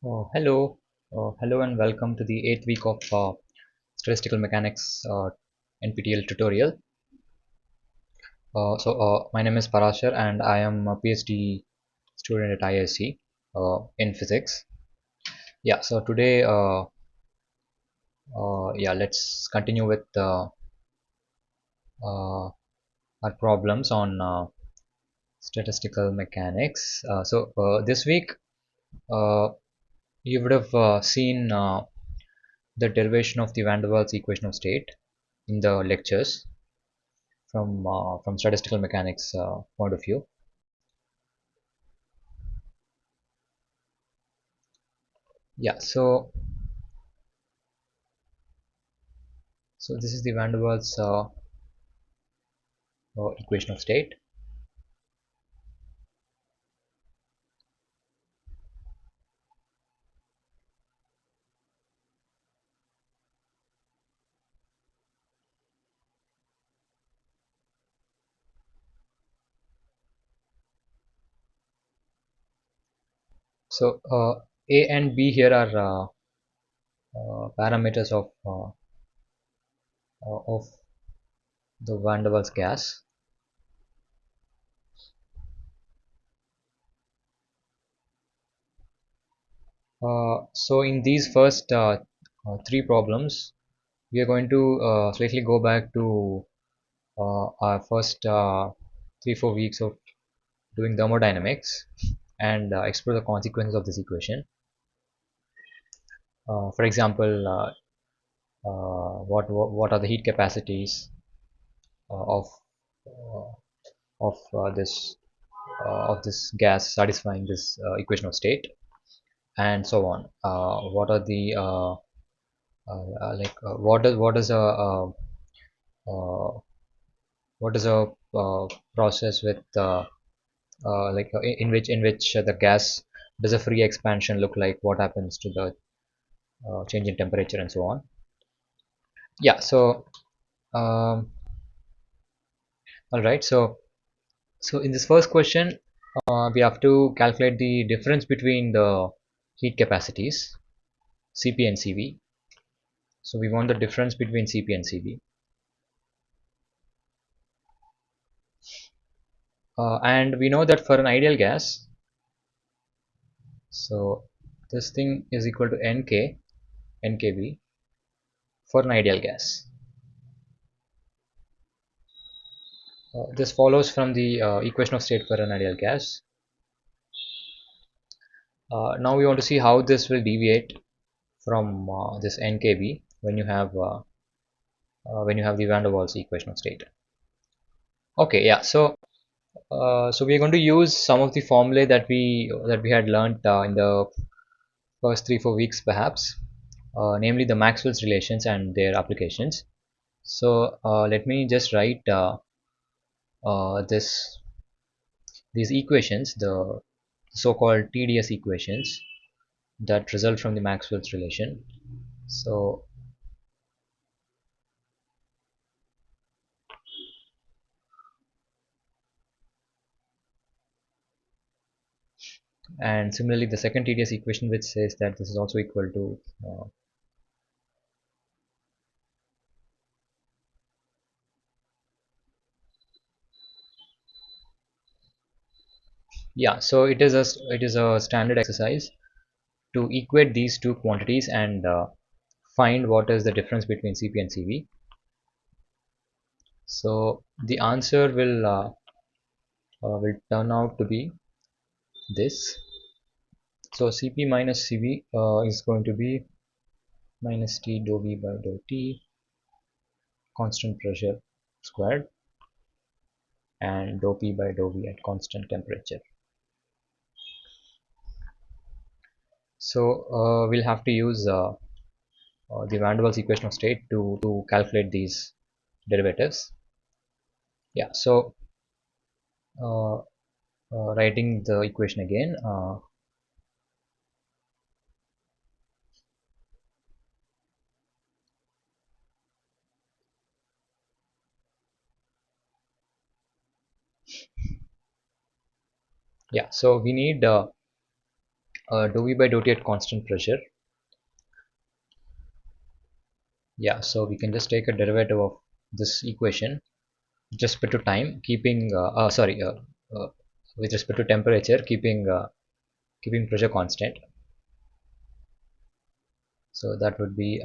Hello and welcome to the eighth week of Statistical Mechanics NPTEL tutorial. My name is Parashar and I am a PhD student at IISc in physics. Yeah, so today, let's continue with uh, our problems on statistical mechanics. This week, uh, you would have seen the derivation of the van der Waals equation of state in the lectures from statistical mechanics point of view. Yeah, so this is the van der Waals equation of state. So A and B here are parameters of the van der Waals gas. So in these first three problems, we are going to slightly go back to our first 3-4 weeks of doing thermodynamics and explore the consequences of this equation. For example, what are the heat capacities of uh, of this gas satisfying this equation of state, and so on. What are the uh, what is a process with in which the gas does a free expansion look like, what happens to the change in temperature and so on. Yeah, so um, all right, so in this first question, we have to calculate the difference between the heat capacities Cp and Cv. So we want the difference between Cp and Cv, and we know that for an ideal gas, so this thing is equal to nkb for an ideal gas. This follows from the equation of state for an ideal gas. Now we want to see how this will deviate from this nkb when you have the van der Waals equation of state. Okay, yeah. So we are going to use some of the formulae that we had learned in the first 3-4 weeks, perhaps, namely the Maxwell's relations and their applications. So let me just write these equations, the so-called TDS equations that result from the Maxwell's relation. So and similarly the second TDS equation, which says that this is also equal to yeah, so it is a standard exercise to equate these two quantities and find what is the difference between Cp and Cv. So the answer will turn out to be this. So Cp minus Cv is going to be minus T dou V by dou T, constant pressure squared, and dou P by dou V at constant temperature. So we'll have to use the van der Waals equation of state to calculate these derivatives. Yeah, so uh, writing the equation again. Yeah, so we need dou v by dou t at constant pressure. Yeah, so we can just take a derivative of this equation with respect to time, keeping uh, with respect to temperature, keeping pressure constant. So that would be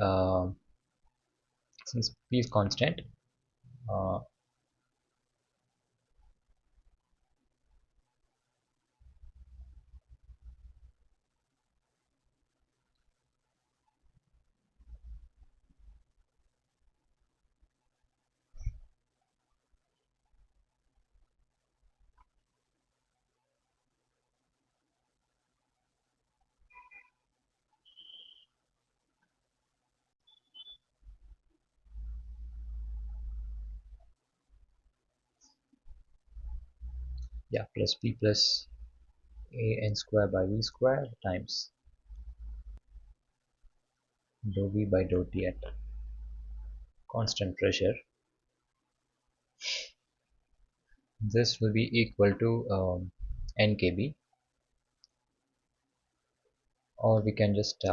since p is constant. Uh, yeah, plus p plus a n square by v square times dou v by dou t at constant pressure. This will be equal to n kb, or we can just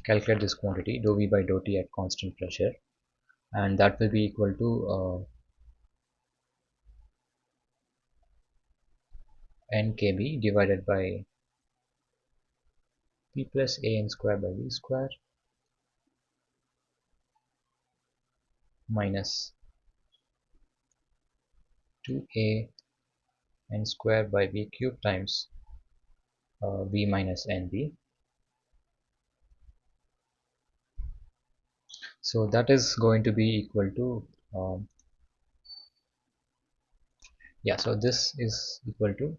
calculate this quantity dou v by dou t at constant pressure, and that will be equal to n kb divided by p plus a n square by v square minus 2a n square by v cube times v minus nb. So that is going to be equal to yeah, so this is equal to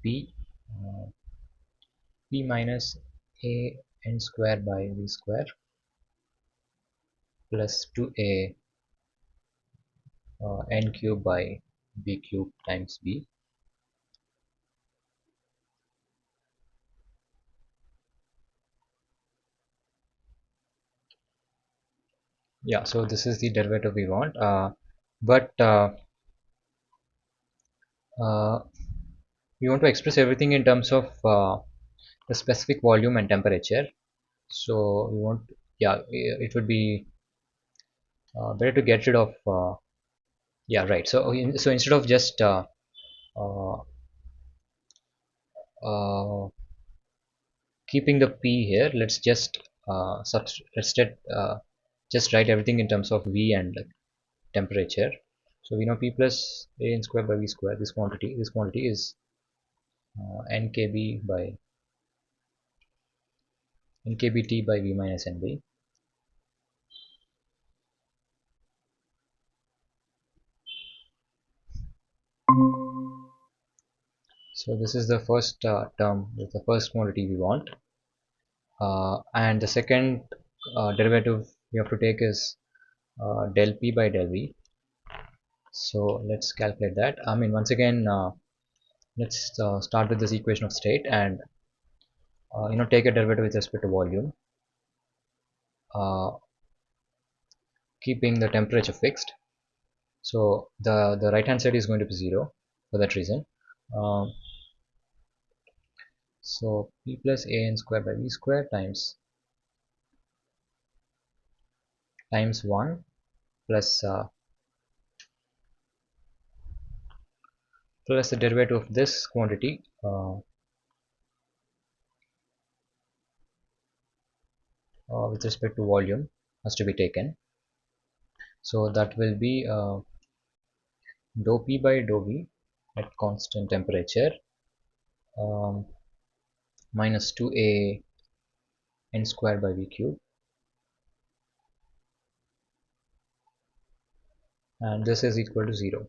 p uh, p minus a n square by v square plus 2a n cube by b cube times b. Yeah, so this is the derivative we want, but uh, we want to express everything in terms of the specific volume and temperature. So we want, yeah, it would be better to get rid of yeah, right. So so instead of just uh, uh, keeping the p here, let's just just write everything in terms of v and like, temperature. So we know p plus a n square by v square, this quantity is nkb by nkbt by v minus nb. So this is the first term, the first quantity we want, and the second derivative we have to take is del p by del v. So let's calculate that. I mean, once again, let's start with this equation of state and take a derivative with respect to volume, uh, keeping the temperature fixed. So the right hand side is going to be 0 for that reason. Um, so p plus a n square by v square times 1 plus the derivative of this quantity with respect to volume has to be taken. So that will be dou p by dou v at constant temperature um, minus 2a n square by v cube, and this is equal to 0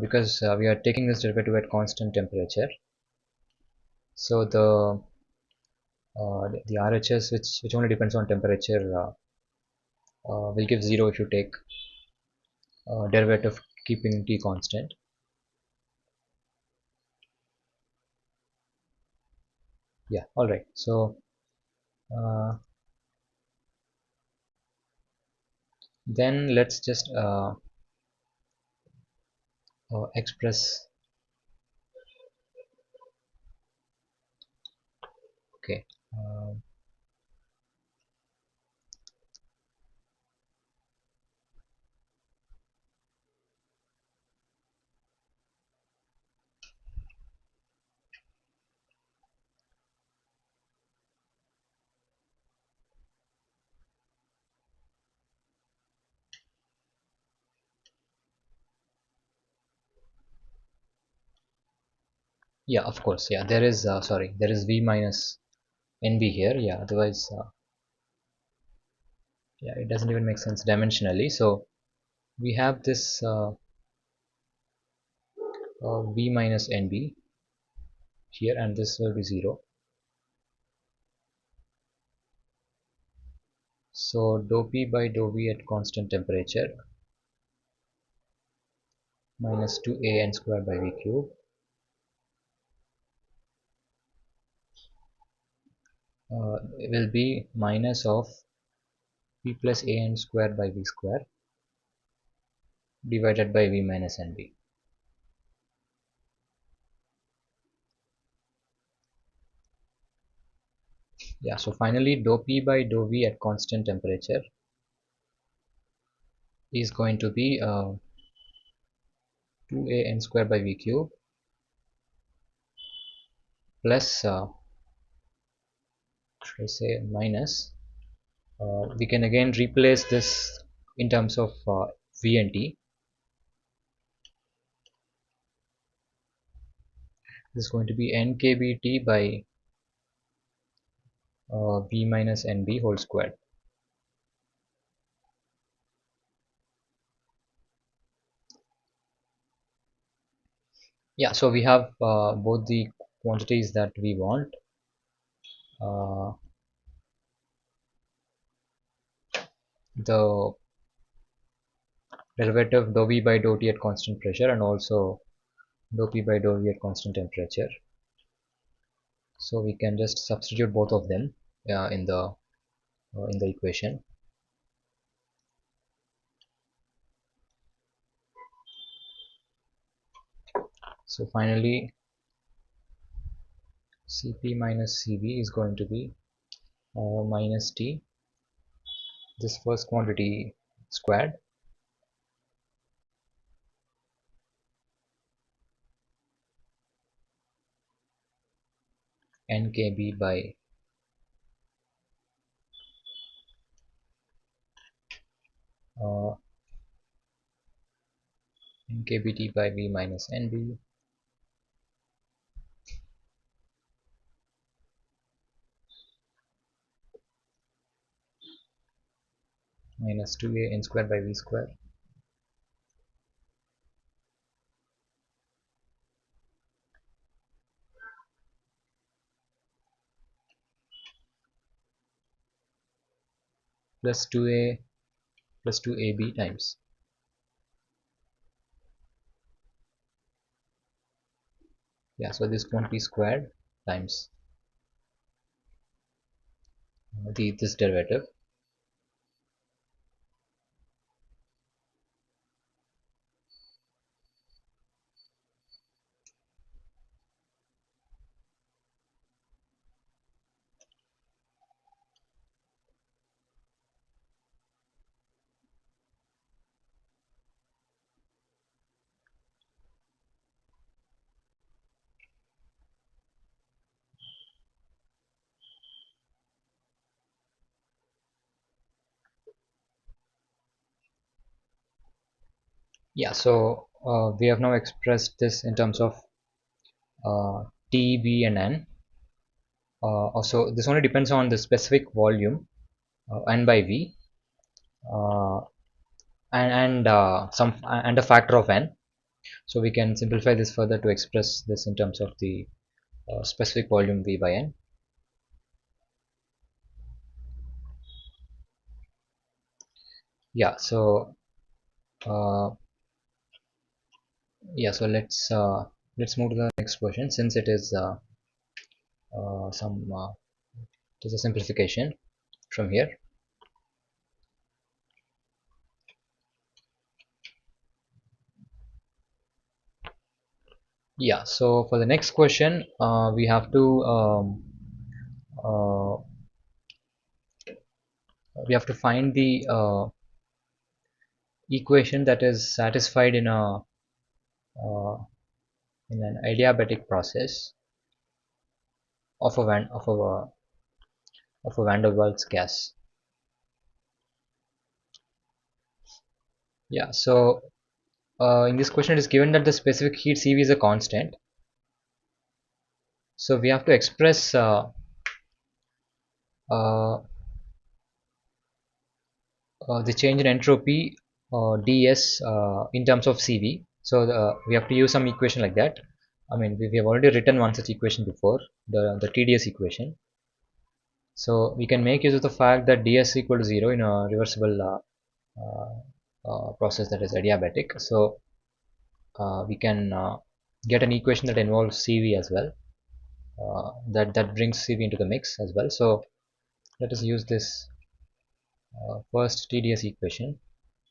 because we are taking this derivative at constant temperature. So the RHS, which only depends on temperature, will give 0 if you take derivative keeping t constant. Yeah, all right. So uh, Then let's just express. Okay. uh, yeah, of course, yeah, there is sorry, there is v minus nb here, yeah, otherwise yeah, it doesn't even make sense dimensionally. So we have this v minus nb here, and this will be 0. So dou p by dou v at constant temperature minus 2a n squared by v cube will be minus of p plus a n squared by v square divided by v minus nb. Yeah, so finally dou p by dou v at constant temperature is going to be 2a n squared by v cube plus should I say minus, we can again replace this in terms of v and t. This is going to be nkbt by v minus nb whole squared. Yeah, so we have both the quantities that we want. uh, the derivative dou v by dou t at constant pressure, and also dou p by dou v at constant temperature. So we can just substitute both of them in the equation. So finally Cp minus Cv is going to be minus T, this first quantity squared, nkb by uh, nkbt by v minus nb minus 2a n squared by v square plus 2a plus 2ab times, yeah, so this quantity squared times this derivative. Yeah, so we have now expressed this in terms of T, V, and N. Also, this only depends on the specific volume N by V, uh, and some and a factor of N. So we can simplify this further to express this in terms of the specific volume V by N. Yeah, so uh, yeah, so let's move to the next question, since it is some it is a simplification from here. Yeah, so for the next question, uh, we have to find the equation that is satisfied uh, in an adiabatic process of a van der Waals gas. Yeah, so in this question it is given that the specific heat Cv is a constant. So we have to express uh, the change in entropy ds in terms of Cv. So we have to use some equation like that. I mean, we have already written one such equation before, the TDS equation. So we can make use of the fact that ds equal to 0 in a reversible process that is adiabatic. So we can get an equation that involves Cv as well. That brings Cv into the mix as well. So let us use this first TDS equation,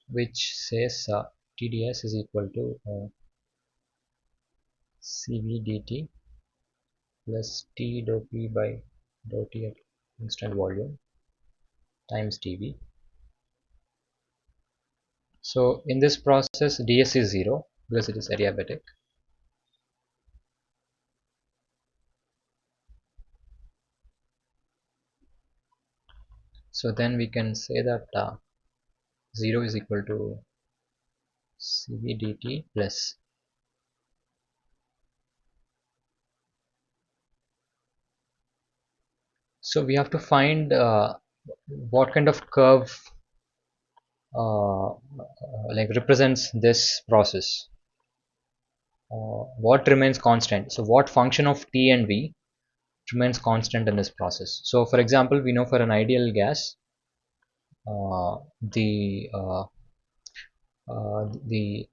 which says TDS is equal to Cv dt plus T dou P by dou T at constant volume times dV. So in this process, ds is 0 because it is adiabatic. So then we can say that 0 is equal to Cv dt plus, so we have to find what kind of curve like represents this process. What remains constant? So what function of T and V remains constant in this process? So for example, we know for an ideal gas, uh, the uh, the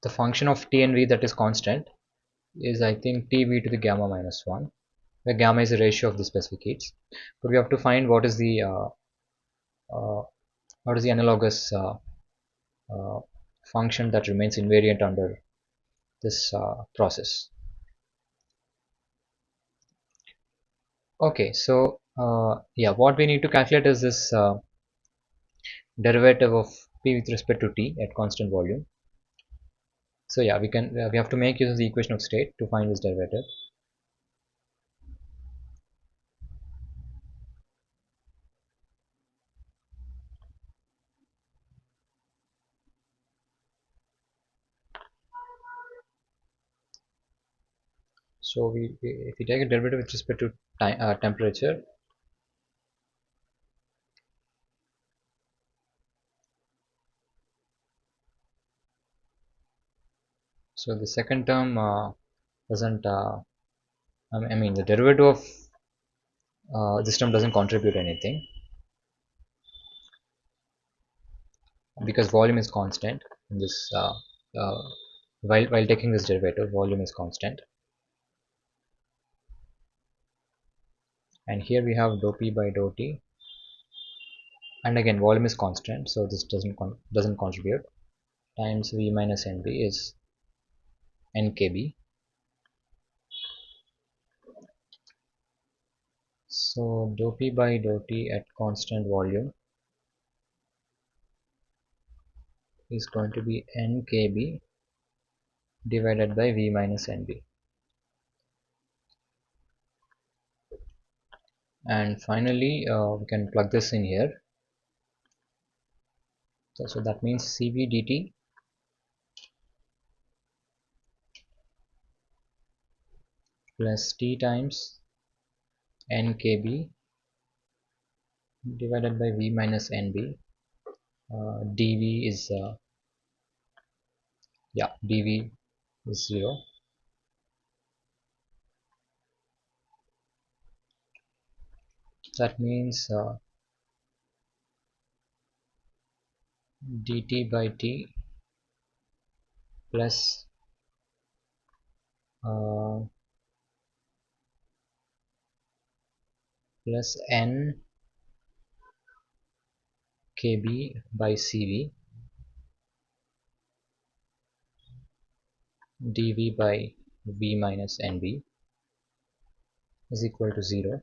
the function of T and V that is constant is, I think, TV to the gamma minus 1, where gamma is a ratio of the specific heats. But we have to find uh, what is the analogous uh, function that remains invariant under this process. Okay, so yeah, what we need to calculate is this derivative of P with respect to T at constant volume. So yeah, we have to make use of the equation of state to find this derivative. So if we take a derivative with respect to time, temperature, so the second term doesn't I mean the derivative of this term doesn't contribute anything because volume is constant in this uh, while taking this derivative, volume is constant, and here we have dou P by dou T, and again volume is constant, so this doesn't contribute, times V minus NB is NKB. So dou P by dou T at constant volume is going to be NKB divided by V minus NB. And finally, we can plug this in here. So that means Cv dt plus T times NKB divided by V minus NB. dV is yeah, dV is 0. That means dt by T plus uh, plus N kb by Cv dV by V minus NB is equal to 0.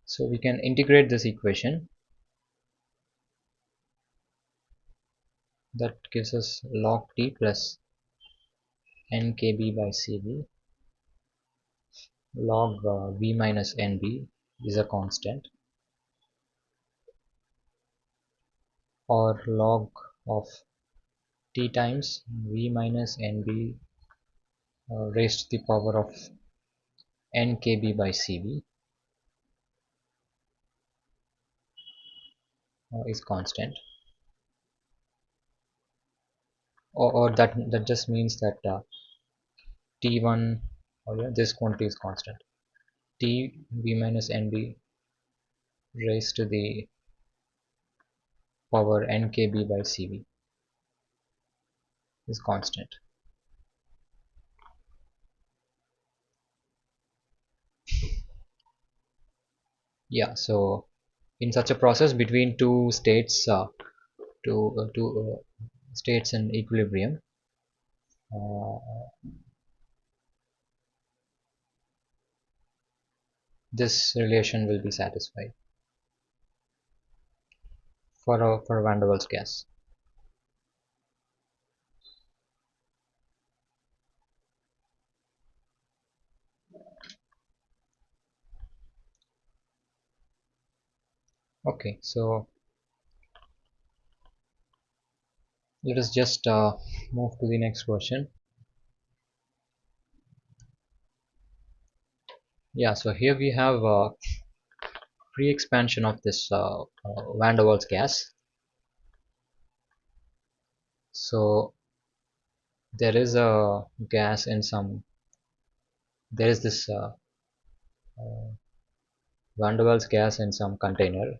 So we can integrate this equation. That gives us log T plus NKB by CV. Log V minus NB is a constant, or log of T times V minus NB raised to the power of NKB by CV is constant, or that just means that T1, or yeah, this quantity is constant. T V minus NB raised to the power NKB by CV is constant. Yeah, so in such a process between two states, two states in equilibrium, uh, this relation will be satisfied for Van der Waals gas. Okay, so let us just move to the next question. Yeah, so here we have free expansion of this Van der Waals gas. So there is a gas in some, there is this uh, Van der Waals gas in some container,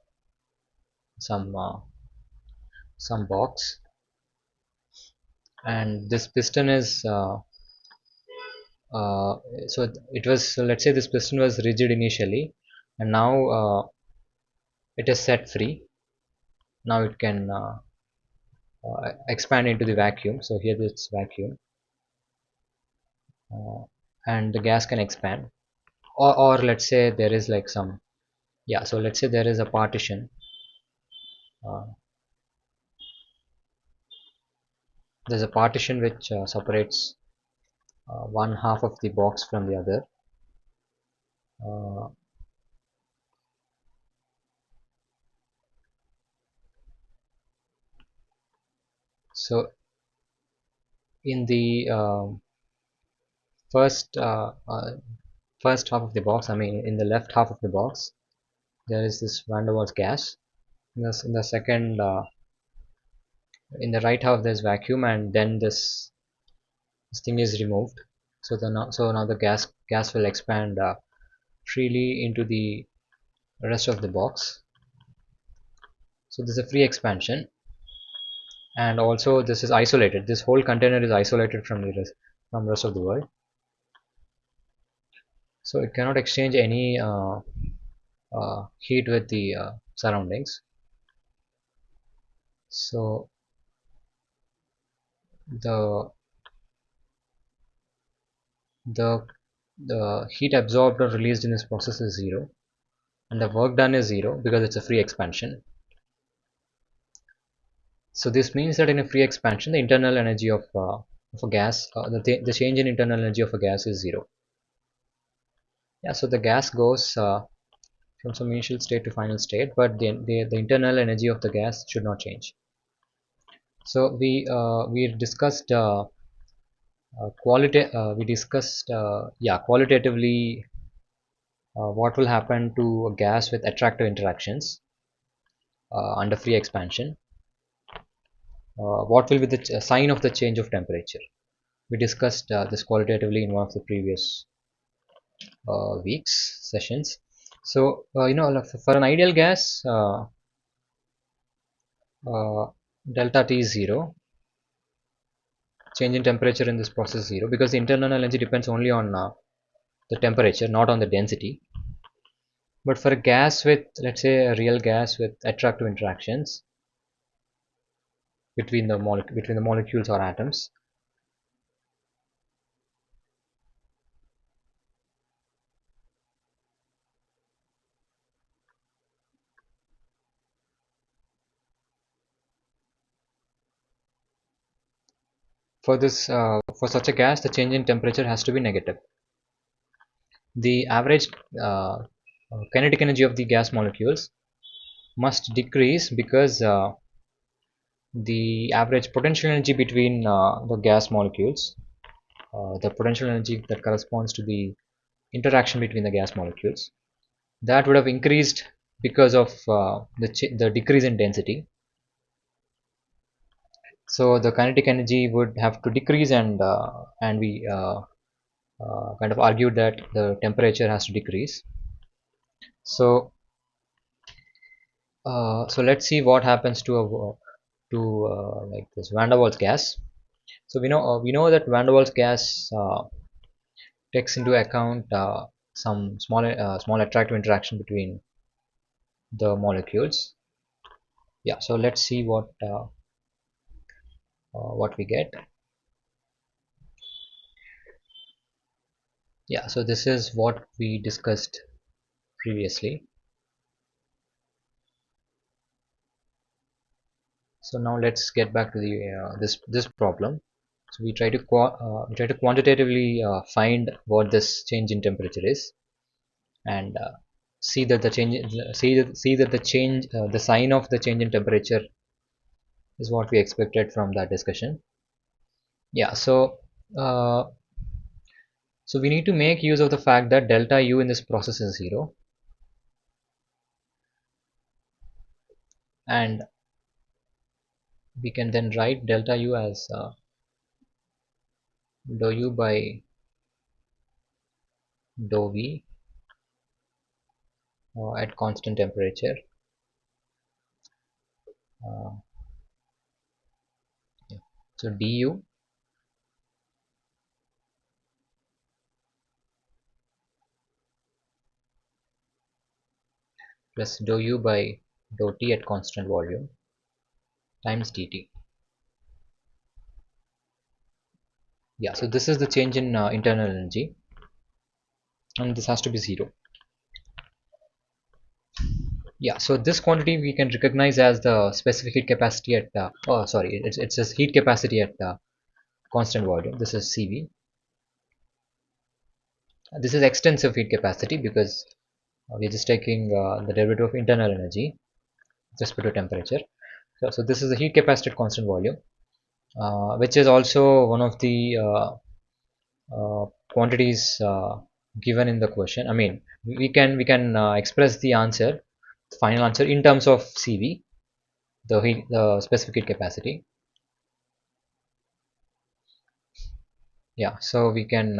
some box, and this piston is uh, so it was, so let's say this piston was rigid initially, and now it is set free. Now it can expand into the vacuum. So here this vacuum, uh, and the gas can expand, or let's say there is like some, yeah, so let's say there is a partition, uh, there's a partition which separates one half of the box from the other. uh, so in the first first half of the box, I mean in the left half of the box, there is this van der Waals gas. In the second, in the right half there's vacuum, and then this thing is removed. So now the gas will expand freely into the rest of the box. So this is a free expansion, and also this is isolated. This whole container is isolated from from rest of the world. So it cannot exchange any heat with the surroundings. So the the the heat absorbed or released in this process is zero, and the work done is zero because it's a free expansion. So this means that in a free expansion, the internal energy of a gas, the change in internal energy of a gas is zero. Yeah, so the gas goes from some initial state to final state, but the internal energy of the gas should not change. So we discussed qualitatively what will happen to a gas with attractive interactions under free expansion. What will be the sign of the change of temperature? We discussed this qualitatively in one of the previous weeks sessions. So for an ideal gas, uh, delta T is 0. Change in temperature in this process is 0, because the internal energy depends only on the temperature, not on the density. But for a gas with, let's say, a real gas with attractive interactions, between the molecules or atoms. For such a gas, the change in temperature has to be negative. The average kinetic energy of the gas molecules must decrease because the average potential energy between the gas molecules, the potential energy that corresponds to the interaction between the gas molecules, that would have increased because of the decrease in density. So the kinetic energy would have to decrease, and we kind of argued that the temperature has to decrease. So so let's see what happens to like this van der Waals gas. So we know that van der Waals gas takes into account some small attractive interaction between the molecules. Yeah, so let's see what we get. Yeah, so this is what we discussed previously. So now let's get back to the this problem. So we try to quantitatively find what this change in temperature is, and see that the change see that the change the sign of the change in temperature is what we expected from that discussion. Yeah, uh, so we need to make use of the fact that delta U in this process is 0, and we can then write delta U as dou U by dou V at constant temperature. Uh, yeah. So du plus dou U by dou T at constant volume times dt. Yeah, so this is the change in internal energy, and this has to be 0. Yeah, so this quantity we can recognize as the specific heat capacity at oh sorry, it's just heat capacity at constant volume. This is Cv. This is extensive heat capacity because we're just taking the derivative of internal energy with respect to temperature. So this is the heat capacity at constant volume, which is also one of the quantities given in the question. I mean, we can express the answer, the final answer, in terms of Cv, the specific heat capacity. Yeah, so we can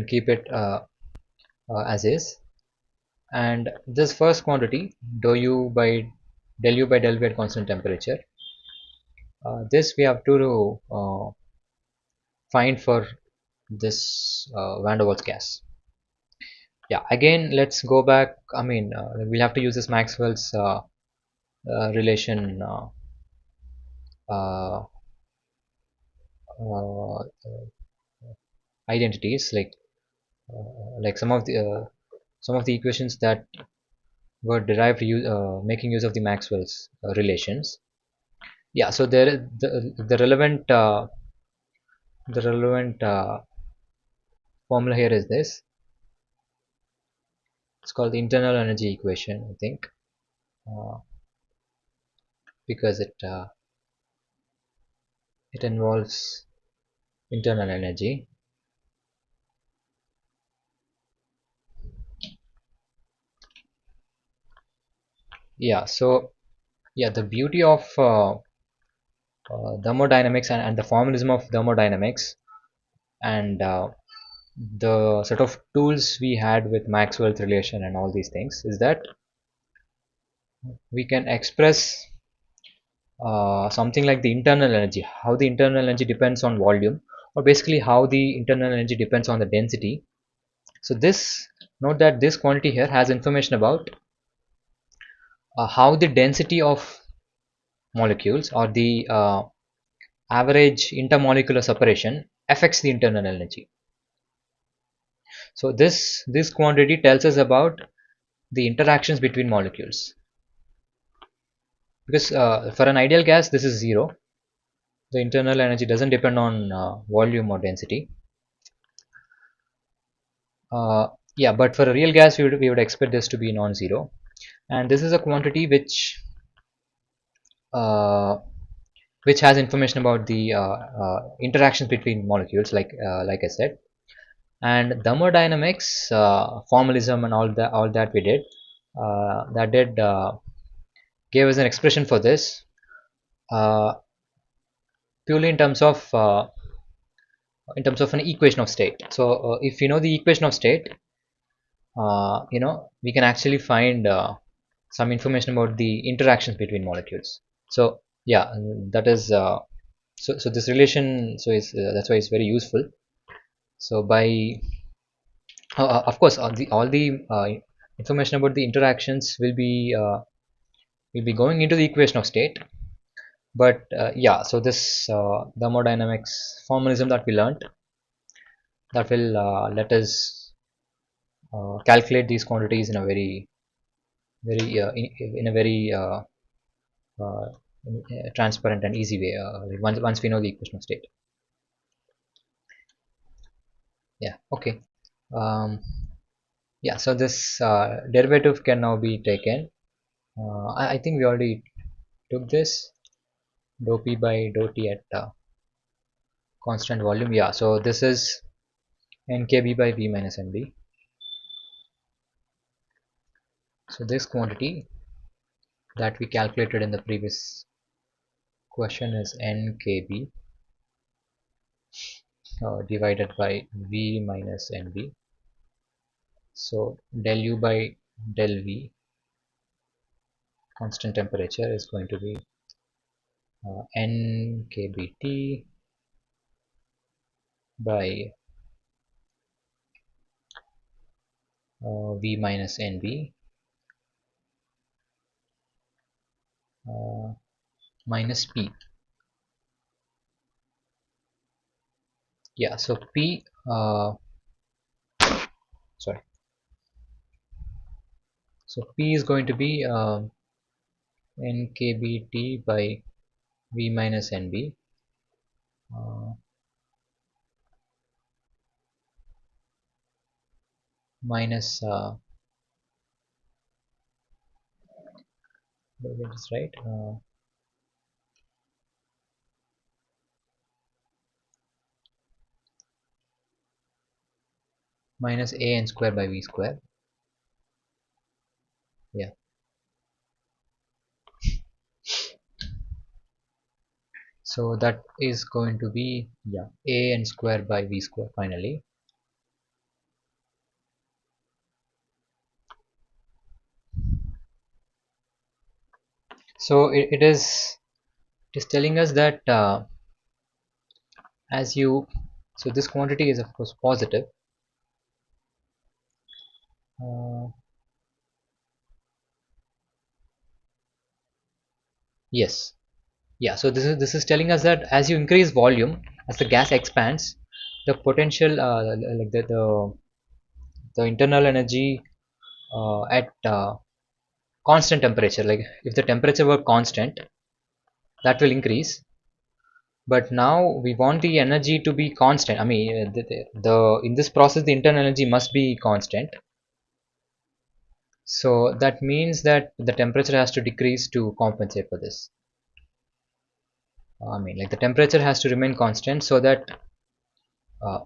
keep it as is, and this first quantity dou u by del v at constant temperature, this we have to find for this van der Waals gas. Yeah, again let's go back. I mean, we'll have to use this Maxwell's relation uh, uh, identities, like some of the equations that were derived making use of the Maxwell's relations. Yeah, so there the relevant formula here is this. It's called the internal energy equation, I think, uh, because it involves internal energy. Yeah, so yeah, the beauty of thermodynamics, and the formalism of thermodynamics, and the set of tools we had with Maxwell's relation and all these things, is that we can express something like the internal energy, how the internal energy depends on volume, or basically how the internal energy depends on the density. So this, note that this quantity here has information about how the density of molecules, or the average intermolecular separation, affects the internal energy. So this quantity tells us about the interactions between molecules, because for an ideal gas this is zero. The internal energy doesn't depend on volume or density. uh, yeah, but for a real gas we would expect this to be non-zero, and this is a quantity uh, which has information about the interactions between molecules, like I said. And thermodynamics formalism and all that we did, that did gave us an expression for this, uh, purely in terms of an equation of state. So if you know the equation of state, we can actually find some information about the interactions between molecules. So yeah, that is so this relation, so is that's why it's very useful. So by of course all the information about the interactions will be going into the equation of state. But yeah, so this thermodynamics formalism that we learned, that will let us calculate these quantities in a very in a very uh, transparent and easy way, once we know the equation of state. Yeah, okay. um, yeah, so this derivative can now be taken. I think we already took this, dou p by dou t at constant volume. Yeah, so this is nkb by v minus nb. So this quantity that we calculated in the previous question is nkb divided by v minus nb. So del u by del v, constant temperature, is going to be nkbt by v minus nb minus p. Yeah, so p sorry, so p is going to be nkbt by v minus nb uh, minus did I get this right? Minus a n square by v square. Yeah, so that is going to be, yeah, a n square by v square finally. So it is telling us that as you so this quantity is of course positive. uh, yes, yeah, so this is telling us that as you increase volume, as the gas expands, the potential like the internal energy at constant temperature, like if the temperature were constant, that will increase. But now we want the energy to be constant. I mean, the in this process the internal energy must be constant. So that means that the temperature has to decrease to compensate for this. I mean, like the temperature has to remain constant so that uh,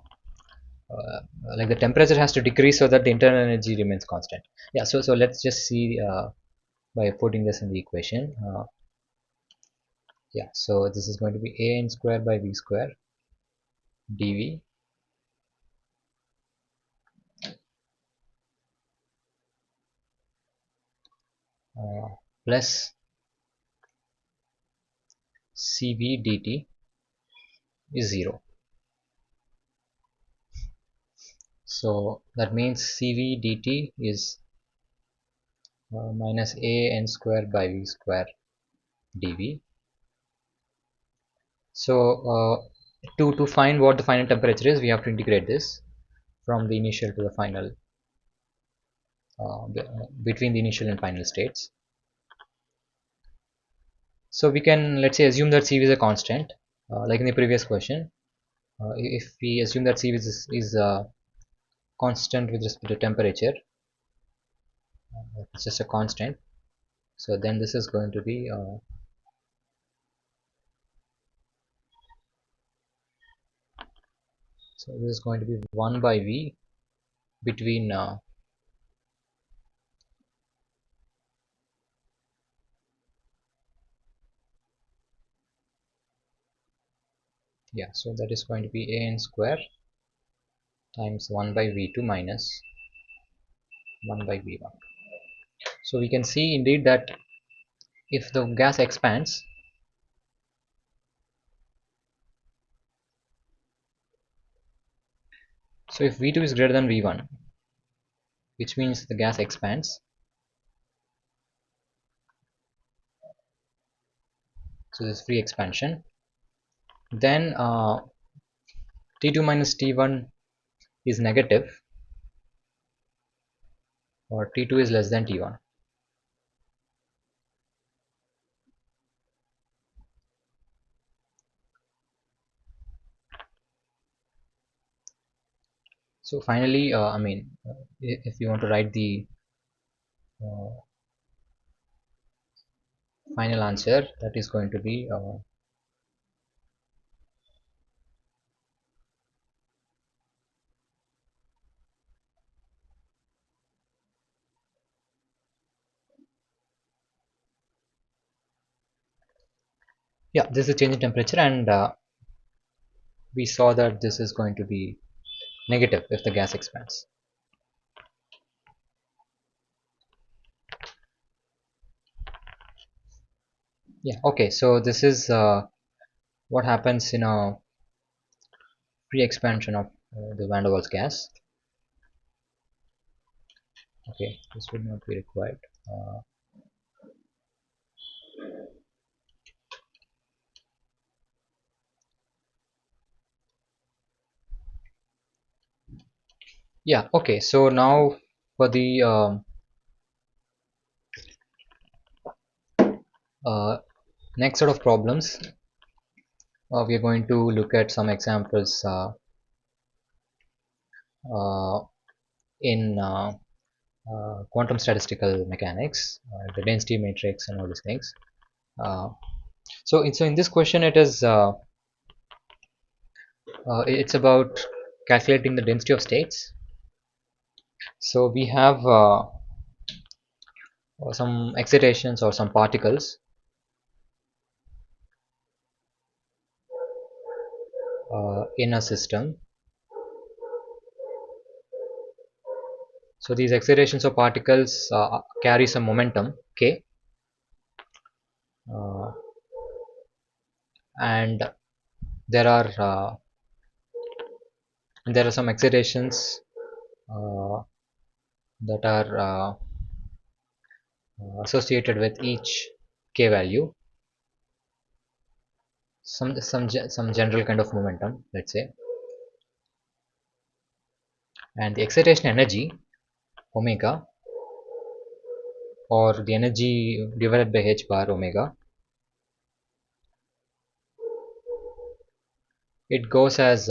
uh, like the temperature has to decrease so that the internal energy remains constant. Yeah, so let's just see by putting this in the equation. Yeah, so this is going to be a n square by v square dv uh, plus cv dt is 0. So that means cv dt is minus a n square by v square dv. So to find what the final temperature is, we have to integrate this from the initial to the final, between the initial and final states. So we can, let's say, assume that Cv is a constant, like in the previous question. If we assume that Cv is constant with respect to temperature, it's just a constant. So then this is going to be so this is going to be 1 by V between yeah, so that is going to be an square times 1 by V2 minus 1 by V1. So we can see indeed that if the gas expands, so if V2 is greater than V1, which means the gas expands, so this free expansion, then T2 minus T1 is negative, or T2 is less than T1. So finally, if you want to write the uh, final answer, that is going to be yeah, this is change in temperature, and we saw that this is going to be negative if the gas expands. Yeah, okay, so this is what happens in a free expansion of the van der Waals gas. Okay, this would not be required. Yeah, okay, so now for the uh, next set of problems, we are going to look at some examples uh, in quantum statistical mechanics, the density matrix and all these things. Uh, so in this question, it's about calculating the density of states. So we have some excitations or some particles in a system. So these excitations of particles carry some momentum k, uh, and there are some excitations uh, that are associated with each k value, some general kind of momentum, let's say, and the excitation energy omega, or the energy divided by h bar omega, it goes as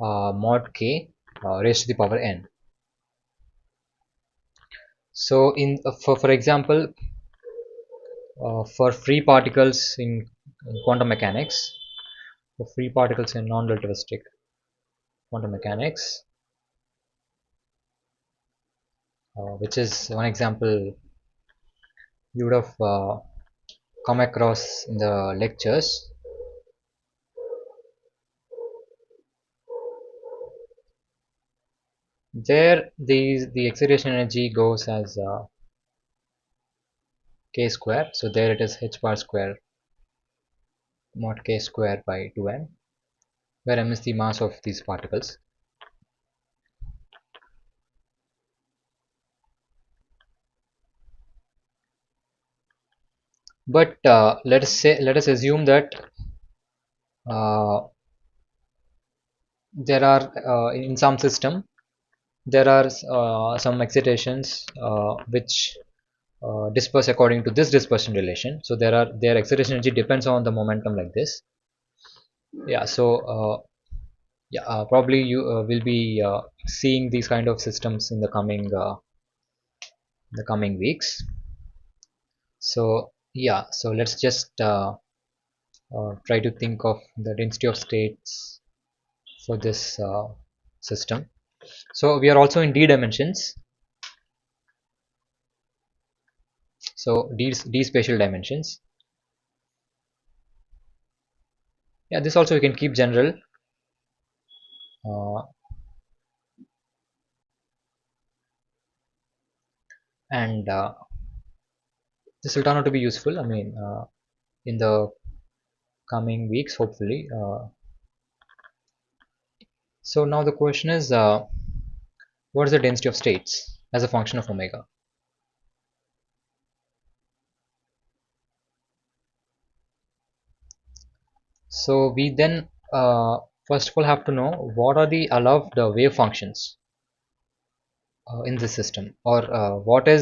mod k raised to the power n. So in for example, for free particles in quantum mechanics, for free particles in non-relativistic quantum mechanics, which is one example you would have come across in the lectures. There, the excitation energy goes as k square. So there it is h bar square mod k square by 2m, where m is the mass of these particles. But let us assume that uh, there are in some system there are some excitations which disperse according to this dispersion relation. So their excitation energy depends on the momentum like this. Yeah. So yeah, probably you will be seeing these kind of systems in the coming weeks. So yeah, so let's just try to think of the density of states for this system. So we are also in d dimensions. So d spatial dimensions. Yeah, this also we can keep general. Uh, and this will turn out to be useful. I mean, in the coming weeks, hopefully. So now the question is, what is the density of states as a function of omega? So we then first of all have to know what are the allowed wave functions in this system, or what are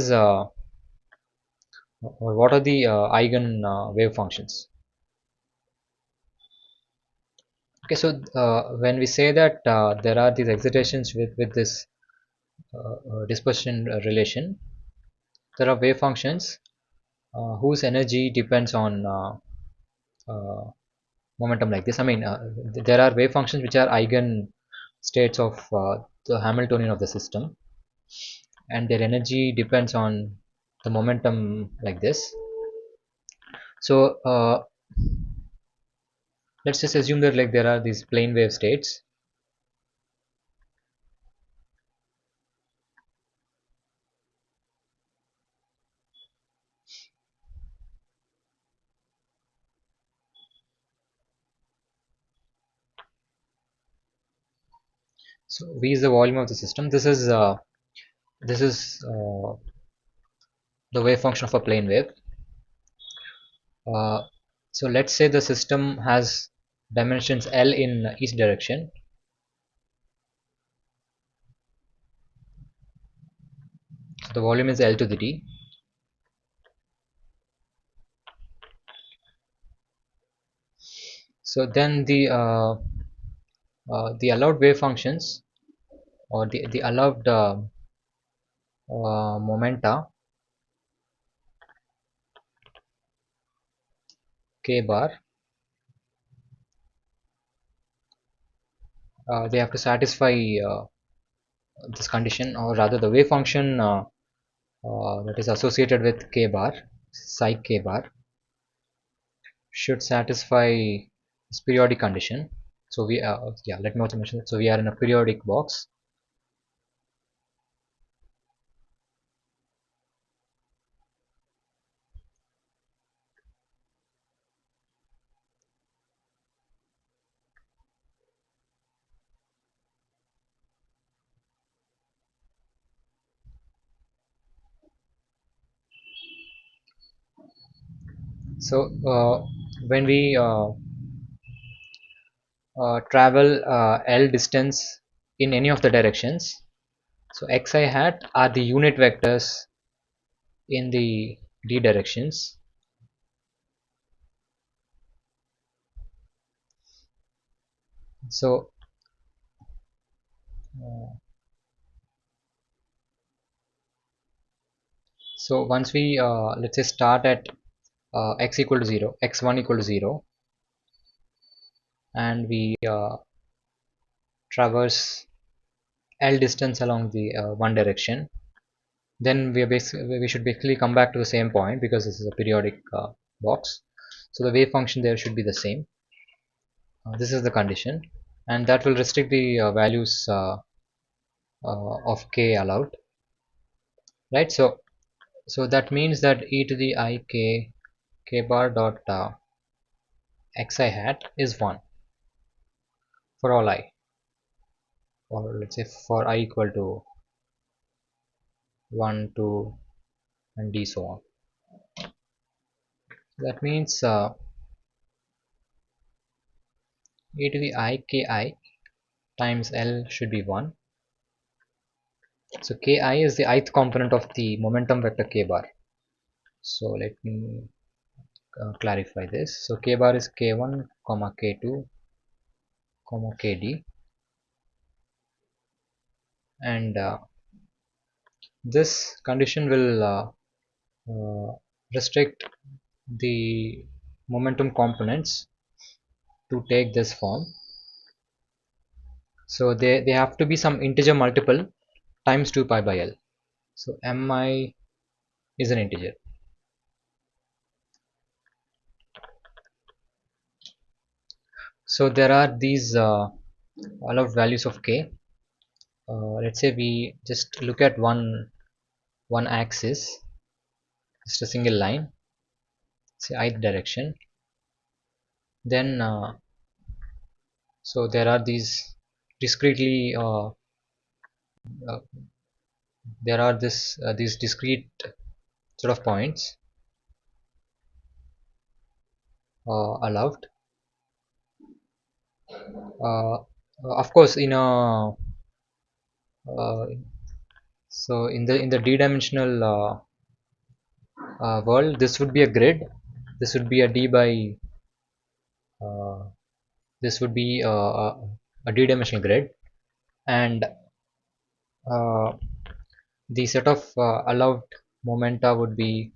the eigen wave functions. Okay, so when we say that there are these excitations with this dispersion relation, there are wave functions whose energy depends on uh, momentum like this. I mean, there are wave functions which are eigen states of the Hamiltonian of the system, and their energy depends on the momentum like this. So let's just assume that like there are these plane wave states. So V is the volume of the system. This is the wave function of a plane wave. Uh, so let's say the system has dimensions L in each direction. So the volume is L to the D. So then the allowed wave functions, or the allowed momenta k bar, they have to satisfy this condition, or rather the wave function that is associated with k bar, psi k bar, should satisfy this periodic condition. So we yeah, let me also mention that. So we are in a periodic box. So when we travel L distance in any of the directions, so xi hat are the unit vectors in the d directions. So uh, so once we let's say start at x equal to 0, x1 equal to 0, and we traverse L distance along the one direction, then we should basically come back to the same point, because this is a periodic box. So the wave function there should be the same. This is the condition, and that will restrict the values of k allowed, right? So that means that e to the I k bar dot xi hat is 1 for all I, or let's say for I equal to 1, 2, and d so on. That means a to the I ki times L should be 1. So ki is the ith component of the momentum vector k bar. So let me clarify this. So k bar is k1 comma k2 comma kd, and this condition will restrict the momentum components to take this form. So they have to be some integer multiple times 2 pi by L. So mi is an integer. So there are these allowed values of k. Let's say we just look at one axis, just a single line, say ith direction. Then so there are these discretely uh, there are these discrete sort of points allowed. Uh, of course, in a so in the d-dimensional world, this would be a grid. This would be a d by uh, this would be a d-dimensional grid, and uh, the set of allowed momenta would be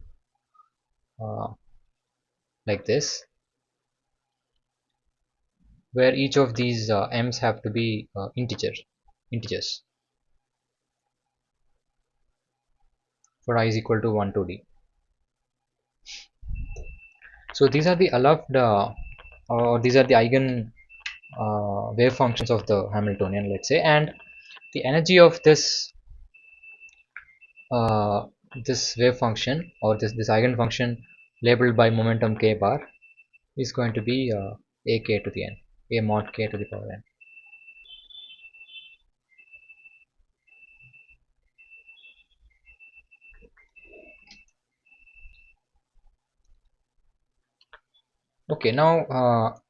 uh, like this, where each of these m's have to be integers for I is equal to 1 to d. So these are the allowed or these are the eigen wave functions of the Hamiltonian, let's say, and the energy of uh, this wave function, or this eigen function labeled by momentum k bar, is going to be ak to the n, a mod k to the power n. Okay, now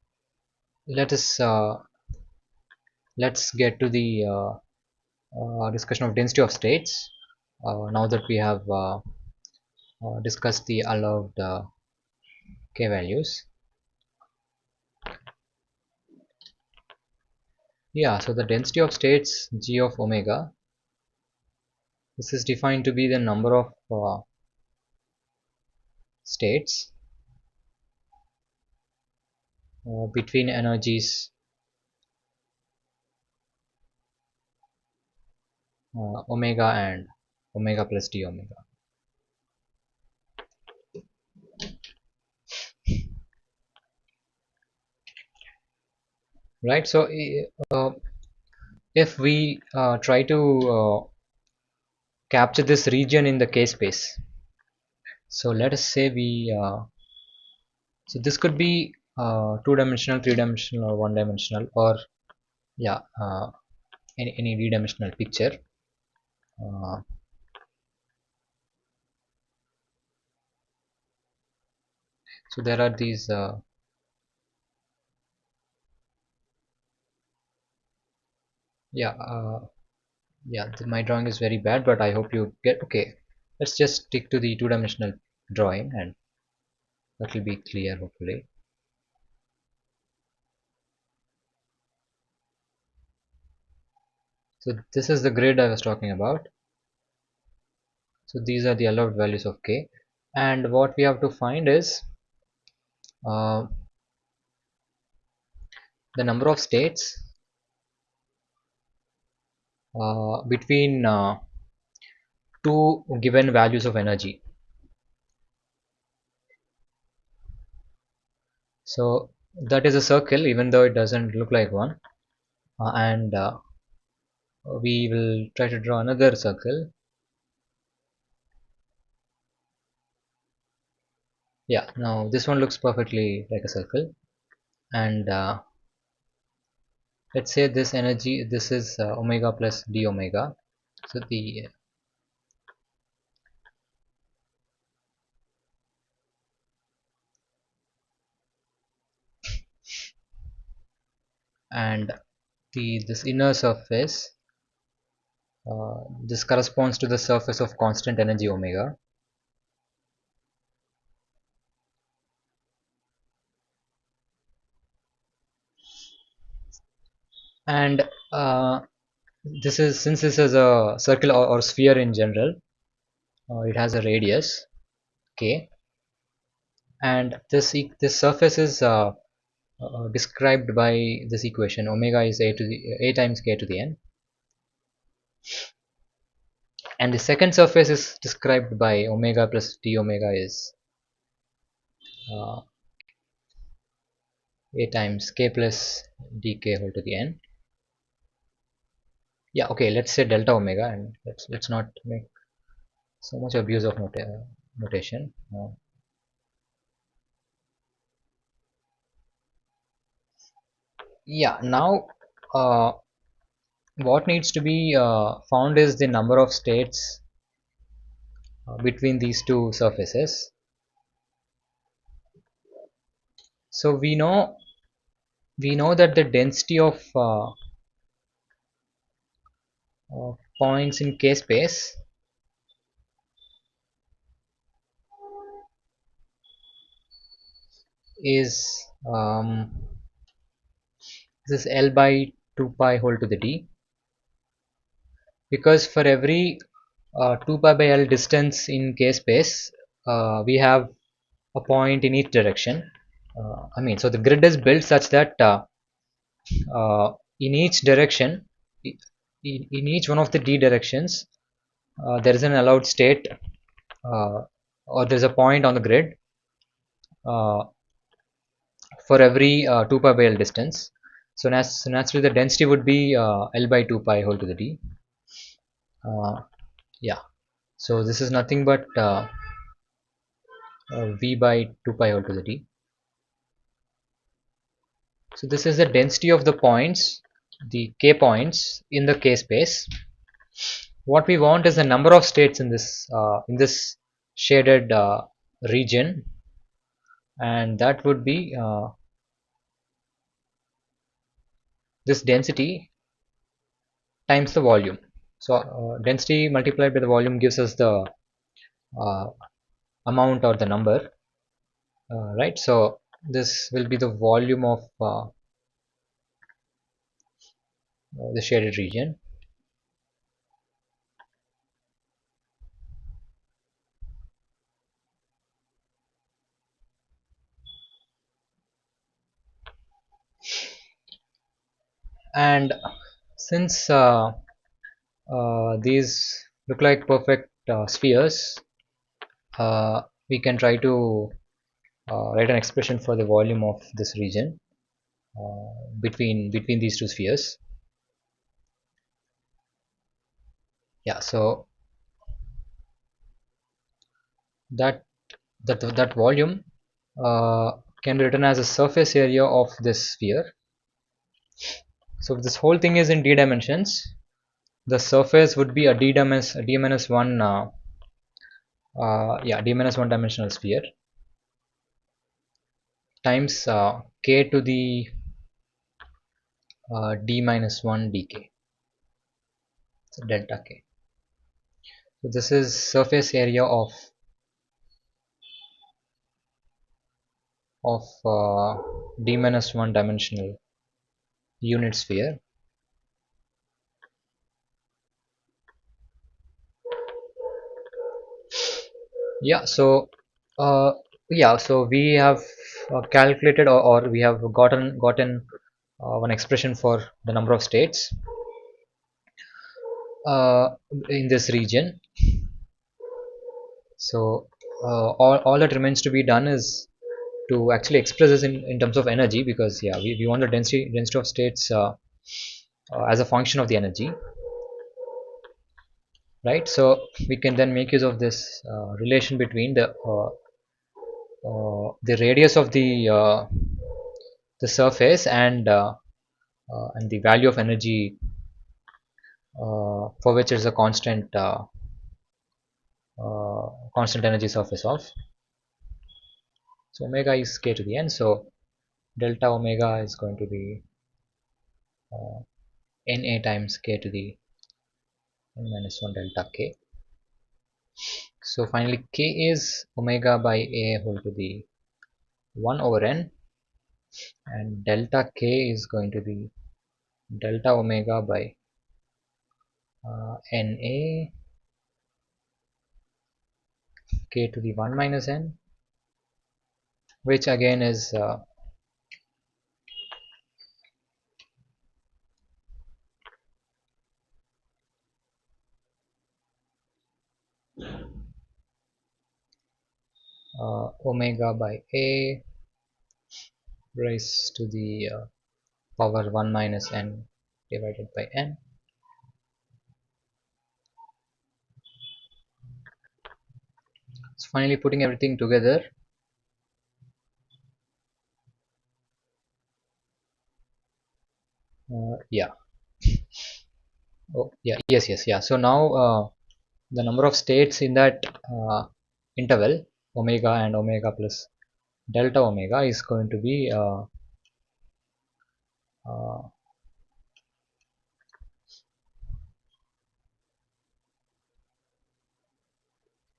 let us let's get to the discussion of density of states. Now that we have discussed the allowed k values. Yeah, so the density of states g of omega, this is defined to be the number of states between energies omega and omega plus d omega, right? So if we try to capture this region in the k space, so let us say we so this could be two-dimensional, three-dimensional, or one-dimensional, or yeah, any d-dimensional picture. uh, so there are these yeah yeah, my drawing is very bad, but I hope you get. Okay, let's just stick to the two-dimensional drawing, and that will be clear, hopefully. So this is the grid I was talking about. So these are the allowed values of k, and what we have to find is uh, the number of states between two given values of energy. So that is a circle, even though it doesn't look like one, and we will try to draw another circle. Yeah, now this one looks perfectly like a circle, and let's say this energy, this is omega plus d omega. So the and this inner surface, this corresponds to the surface of constant energy omega, and this is, since this is a circle or sphere in general, it has a radius k, and this surface is described by this equation: omega is a times k to the n, and the second surface is described by omega plus d omega is uh, a times k plus dk whole to the n. Yeah, okay, let's say delta omega, and let's not make so much abuse of notation. Yeah, now uh, what needs to be found is the number of states between these two surfaces. So we know that the density of points in k space is this is L by 2 pi whole to the d, because for every 2 pi by L distance in k space, we have a point in each direction. I mean, so the grid is built such that in each direction, in each one of the d directions, there is an allowed state, uh, or there's a point on the grid uh, for every 2 pi by L distance. So, naturally, the density would be L by 2 pi whole to the d. Yeah, so this is nothing but V by 2 pi whole to the d. So this is the density of the points, the k points in the k space. What we want is the number of states in this shaded region, and that would be this density times the volume. So density multiplied by the volume gives us the uh, amount or the number, right? So this will be the volume of the shaded region. And since these look like perfect spheres, we can try to write an expression for the volume of this region between these two spheres. Yeah, so that that volume uh, can be written as a surface area of this sphere. So if this whole thing is in d dimensions, the surface would be a d minus 1 yeah, d minus 1 dimensional sphere times k to the d minus 1 dk, so delta k. So this is surface area of d minus 1 dimensional unit sphere. Yeah, so uh, yeah, so we have calculated, or we have gotten one expression for the number of states uh, in this region. So all that remains to be done is to actually express this in terms of energy, because yeah, we want the density of states as a function of the energy, right? So we can then make use of this relation between the radius of the surface and the value of energy for which is a constant energy surface of. So omega is k to the n, so delta omega is going to be uh, Na times k to the n minus 1 delta k. So finally k is omega by a whole to the 1 over n, and delta k is going to be delta omega by Na k to the 1 minus n, which again is omega by a raised to the power 1 minus n divided by n. So finally putting everything together, yeah, oh yeah, yes, yeah. So now the number of states in that interval omega and omega plus delta omega is going to be uh,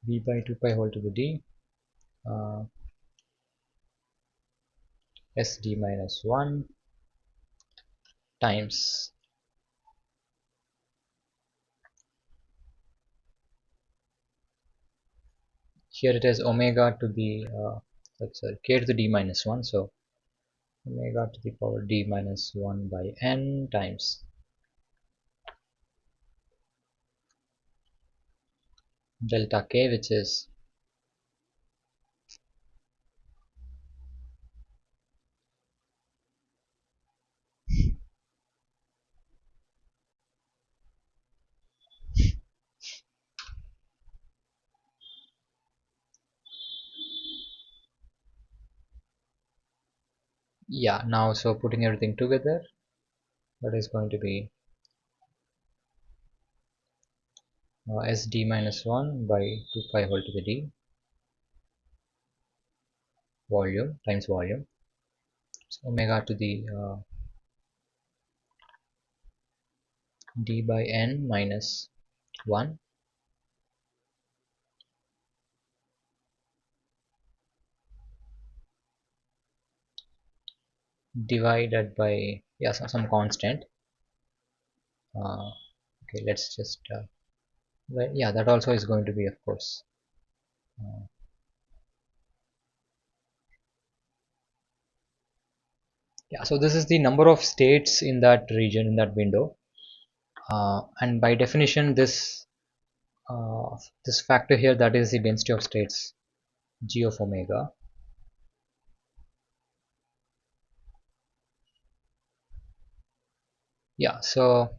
v by 2 pi whole to the d uh, sd minus 1 times, here it is omega to the sorry, k to the d minus 1, so omega to the power d minus 1 by n times delta k, which is yeah. Now so putting everything together, that is going to be sd minus 1 by 2 pi whole to the d volume times volume, so omega to the d by n minus 1 divided by, yeah, some constant. Okay, let's just well, yeah, that also is going to be, of course, uh, yeah. So this is the number of states in that region, in that window, and by definition this factor here, that is the density of states g of omega. Yeah, so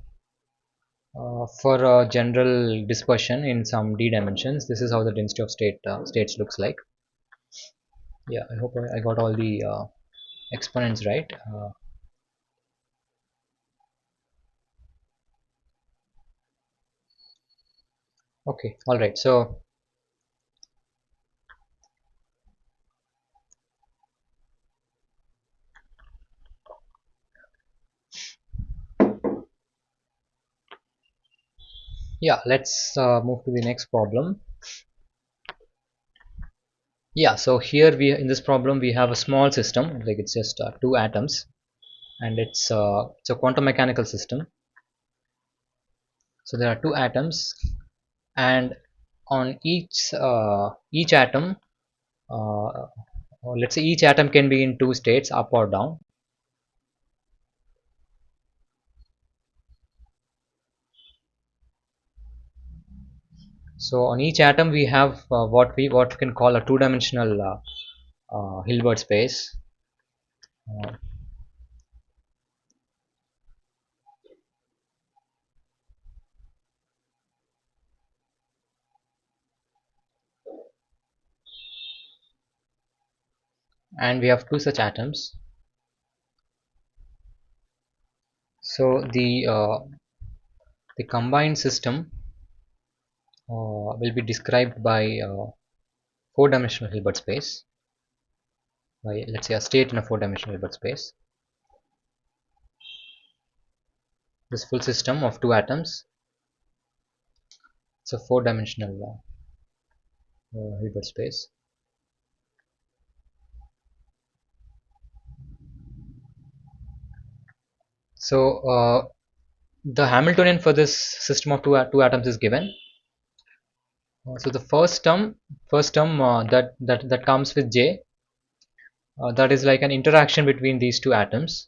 for general dispersion in some d dimensions, this is how the density of states looks like. Yeah, I hope I got all the exponents right. Okay, all right. So yeah, let's move to the next problem. Yeah, so here we, in this problem, we have a small system, like it's just two atoms, and it's a quantum mechanical system. So there are two atoms, and on each atom, or let's say each atom can be in two states, up or down. So on each atom we have what we can call a two-dimensional Hilbert space, uh, and we have two such atoms. So the combined system will be described by four-dimensional Hilbert space, by, let's say, a state in a four-dimensional Hilbert space. this full system of two atoms. It's a four-dimensional Hilbert space. So the Hamiltonian for this system of two atoms is given. So the first term that comes with J, that is like an interaction between these two atoms,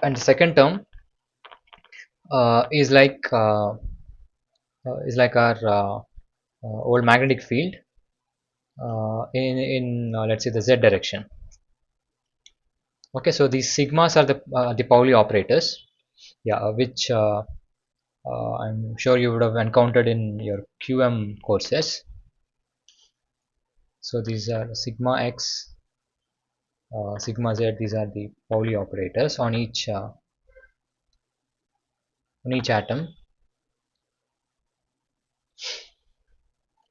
and the second term is like our old magnetic field in let's say the z direction. Okay, so these sigmas are the Pauli operators, yeah, which I'm sure you would have encountered in your QM courses. So these are sigma x, sigma z. These are the Pauli operators on each atom,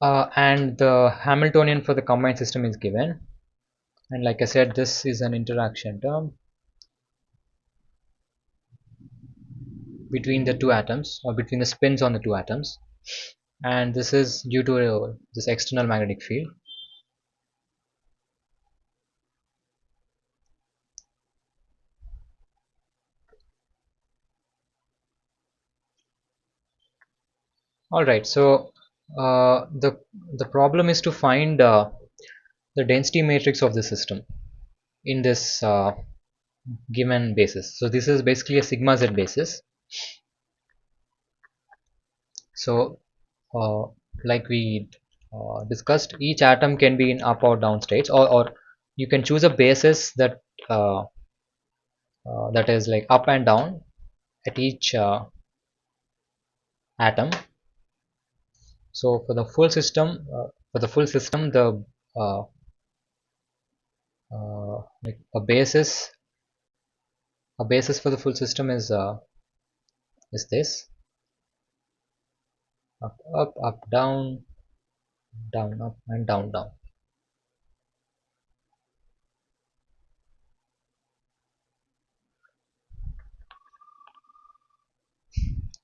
and the Hamiltonian for the combined system is given. And like I said, this is an interaction term between the two atoms, or between the spins on the two atoms, and this is due to this external magnetic field. All right, so the problem is to find the density matrix of the system in this given basis. So this is basically a sigma z basis. So uh, like we discussed, each atom can be in up or down states, or you can choose a basis uh, that is like up and down at each atom. So for the full system, the uh, like a basis for the full system is this: up, up, up, down, down, up, and down, down.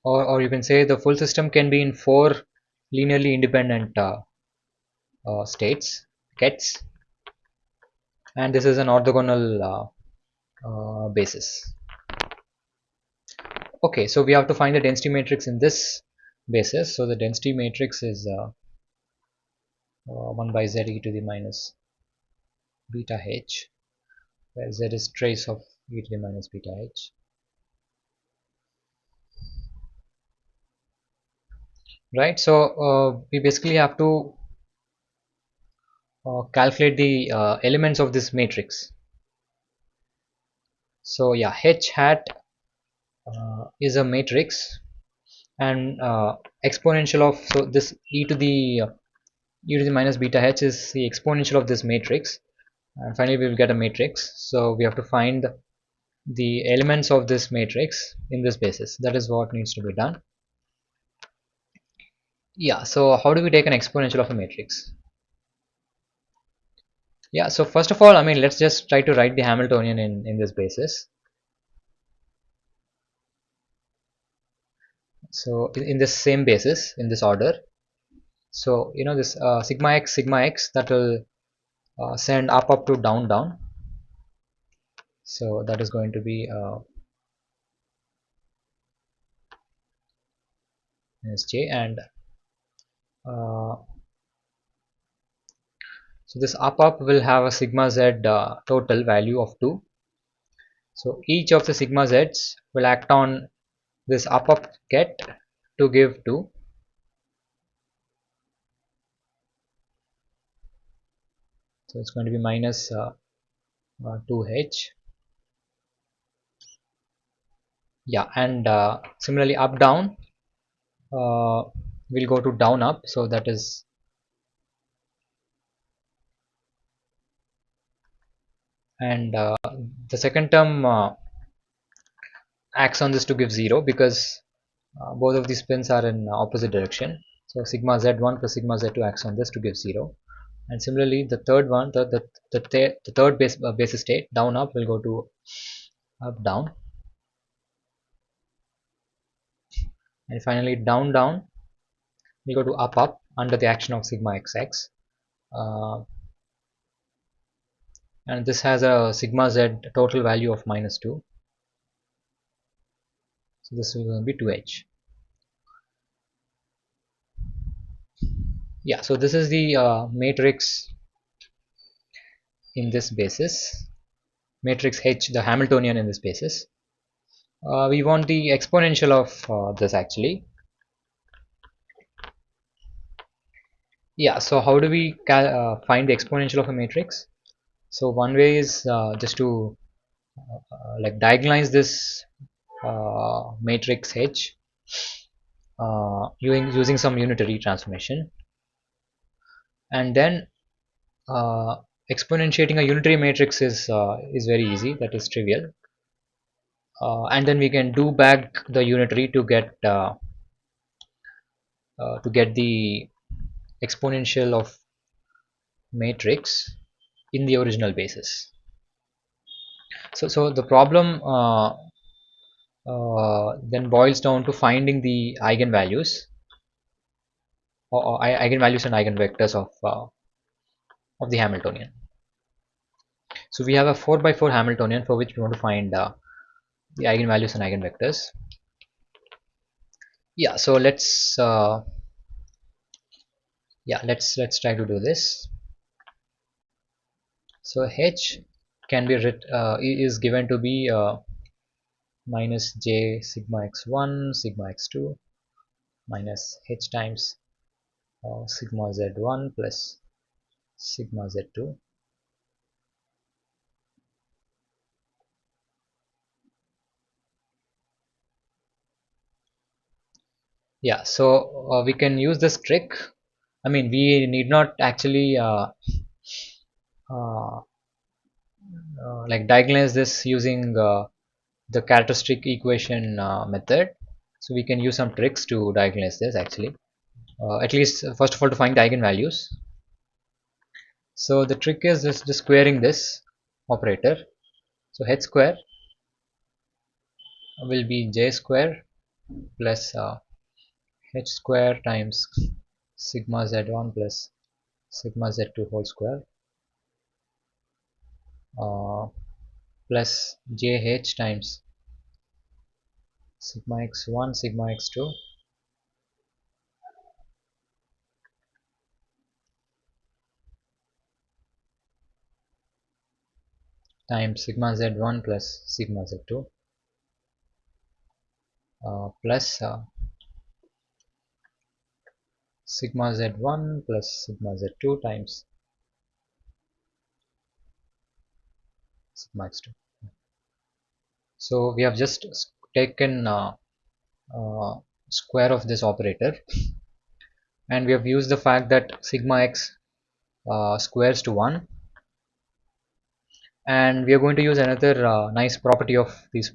Or you can say the full system can be in four linearly independent states, kets, and this is an orthogonal basis. Okay, so we have to find the density matrix in this basis. So the density matrix is 1 by z e to the minus beta h, where z is trace of e to the minus beta h. Right, so we basically have to calculate the elements of this matrix. So yeah, h hat is a matrix, and exponential of, so this e to the minus beta h is the exponential of this matrix, and finally we will get a matrix. So we have to find the elements of this matrix in this basis. That is what needs to be done. Yeah, so how do we take an exponential of a matrix? Yeah, so first of all, I mean, let's just try to write the Hamiltonian in this basis. So in this same basis, in this order, so you know this sigma x, that will send up up to down down. So that is going to be minus j, and uh, so this up up will have a sigma z total value of 2. So each of the sigma z's will act on this up up get to give 2. So it's going to be minus 2h. Yeah, and similarly up down will go to down up. So that is, and the second term acts on this to give 0, because both of these spins are in opposite direction. So sigma z1 plus sigma z2 acts on this to give 0. And similarly, the third one, the third basis state, down up, will go to up down. and finally down down we go to up up under the action of sigma xx, uh, and this has a sigma z total value of -2, so this will be 2h. Yeah, so this is the matrix in this basis, matrix H, the Hamiltonian in this basis. We want the exponential of this actually. Yeah, so how do we find the exponential of a matrix? So one way is just to like diagonalize this matrix H using some unitary transformation, and then uh, exponentiating a unitary matrix is very easy, that is trivial, and then we can do back the unitary to get the exponential of matrix in the original basis. So the problem then boils down to finding the eigenvalues, or eigenvalues and eigenvectors of the Hamiltonian. So we have a 4 by 4 Hamiltonian for which we want to find the eigenvalues and eigenvectors. Yeah, so let's try to do this. So H can be is given to be minus j sigma x1 sigma x2 minus h times sigma z1 plus sigma z2. Yeah, so we can use this trick. I mean, we need not actually uh, like diagonalize this using the characteristic equation method. So we can use some tricks to diagonalize this actually. At least first of all to find the eigenvalues. So the trick is just squaring this operator. So h square will be j square plus h square times sigma z1 plus sigma z2 whole square uh, plus jh times sigma x1 sigma x2 times sigma z1 plus sigma z2 plus sigma z1 plus sigma z2 times sigma x2. So we have just taken square of this operator, and we have used the fact that sigma x squares to 1, and we are going to use another nice property of these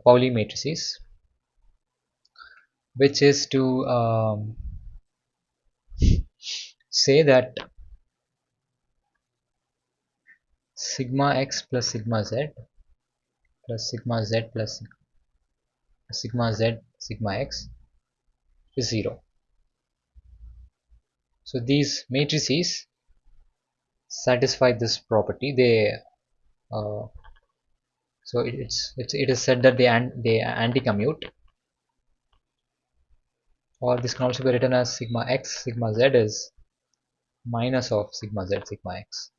Pauli matrices, which is to say that sigma x plus sigma z plus sigma z plus sigma z sigma x is 0. So these matrices satisfy this property. They so it is said that they anti-commute, or this can also be written as sigma x sigma z is minus of sigma z sigma x.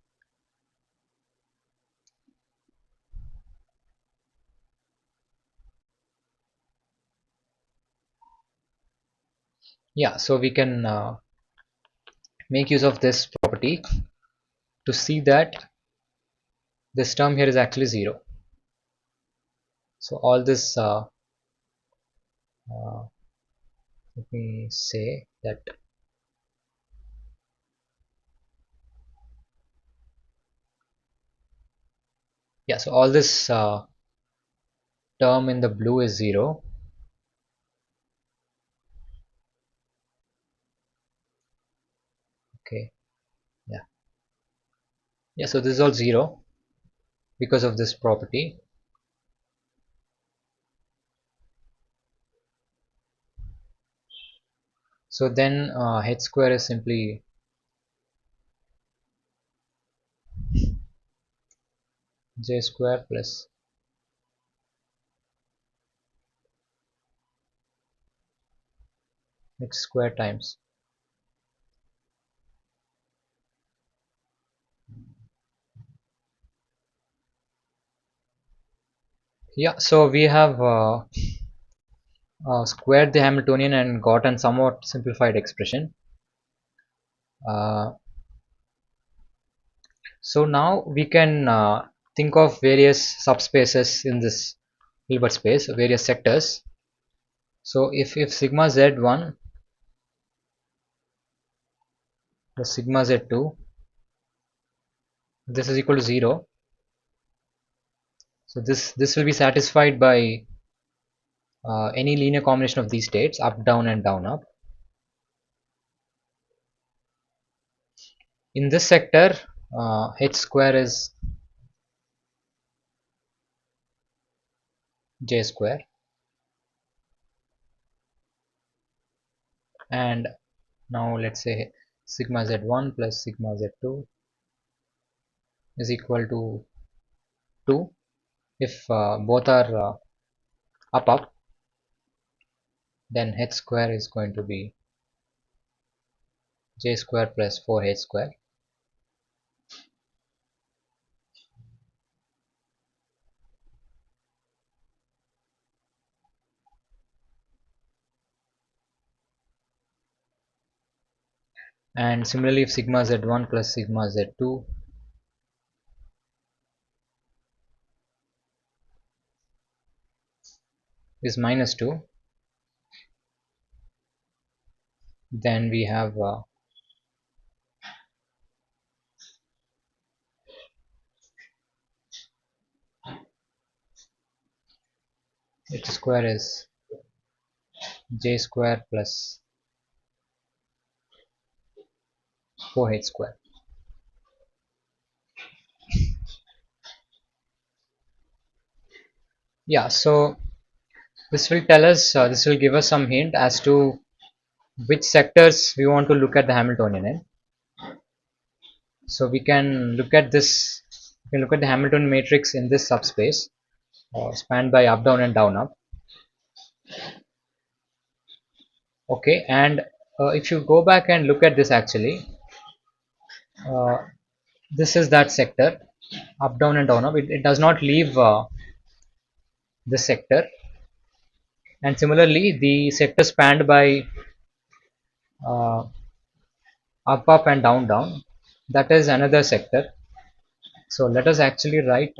Yeah, so we can make use of this property to see that this term here is actually 0. So all this uh, let me say that, yeah, so all this term in the blue is 0. Okay, yeah, yeah, so this is all 0 because of this property. So then h square is simply j square plus x square times. Yeah, so we have squared the Hamiltonian and got a somewhat simplified expression. Uh, so now we can think of various subspaces in this Hilbert space, various sectors. So if sigma z1 plus sigma z2, this is equal to 0. So this will be satisfied by any linear combination of these states, up down and down up. In this sector, h square is j square, and now let's say sigma z1 plus sigma z2 is equal to 2. If both are up, then h square is going to be j square plus 4h square. And similarly, if sigma z1 plus sigma z2 is minus 2, then we have h square is j square plus 4h square. Yeah, so this will tell us, this will give us some hint as to which sectors we want to look at the Hamiltonian in. So we can look at this, we can look at the Hamiltonian matrix in this subspace spanned by up down and down up. Okay, and if you go back and look at this actually, uh, this is that sector, up down and down up. It does not leave this sector, and similarly the sector spanned by uh, up and down, that is another sector. So let us actually write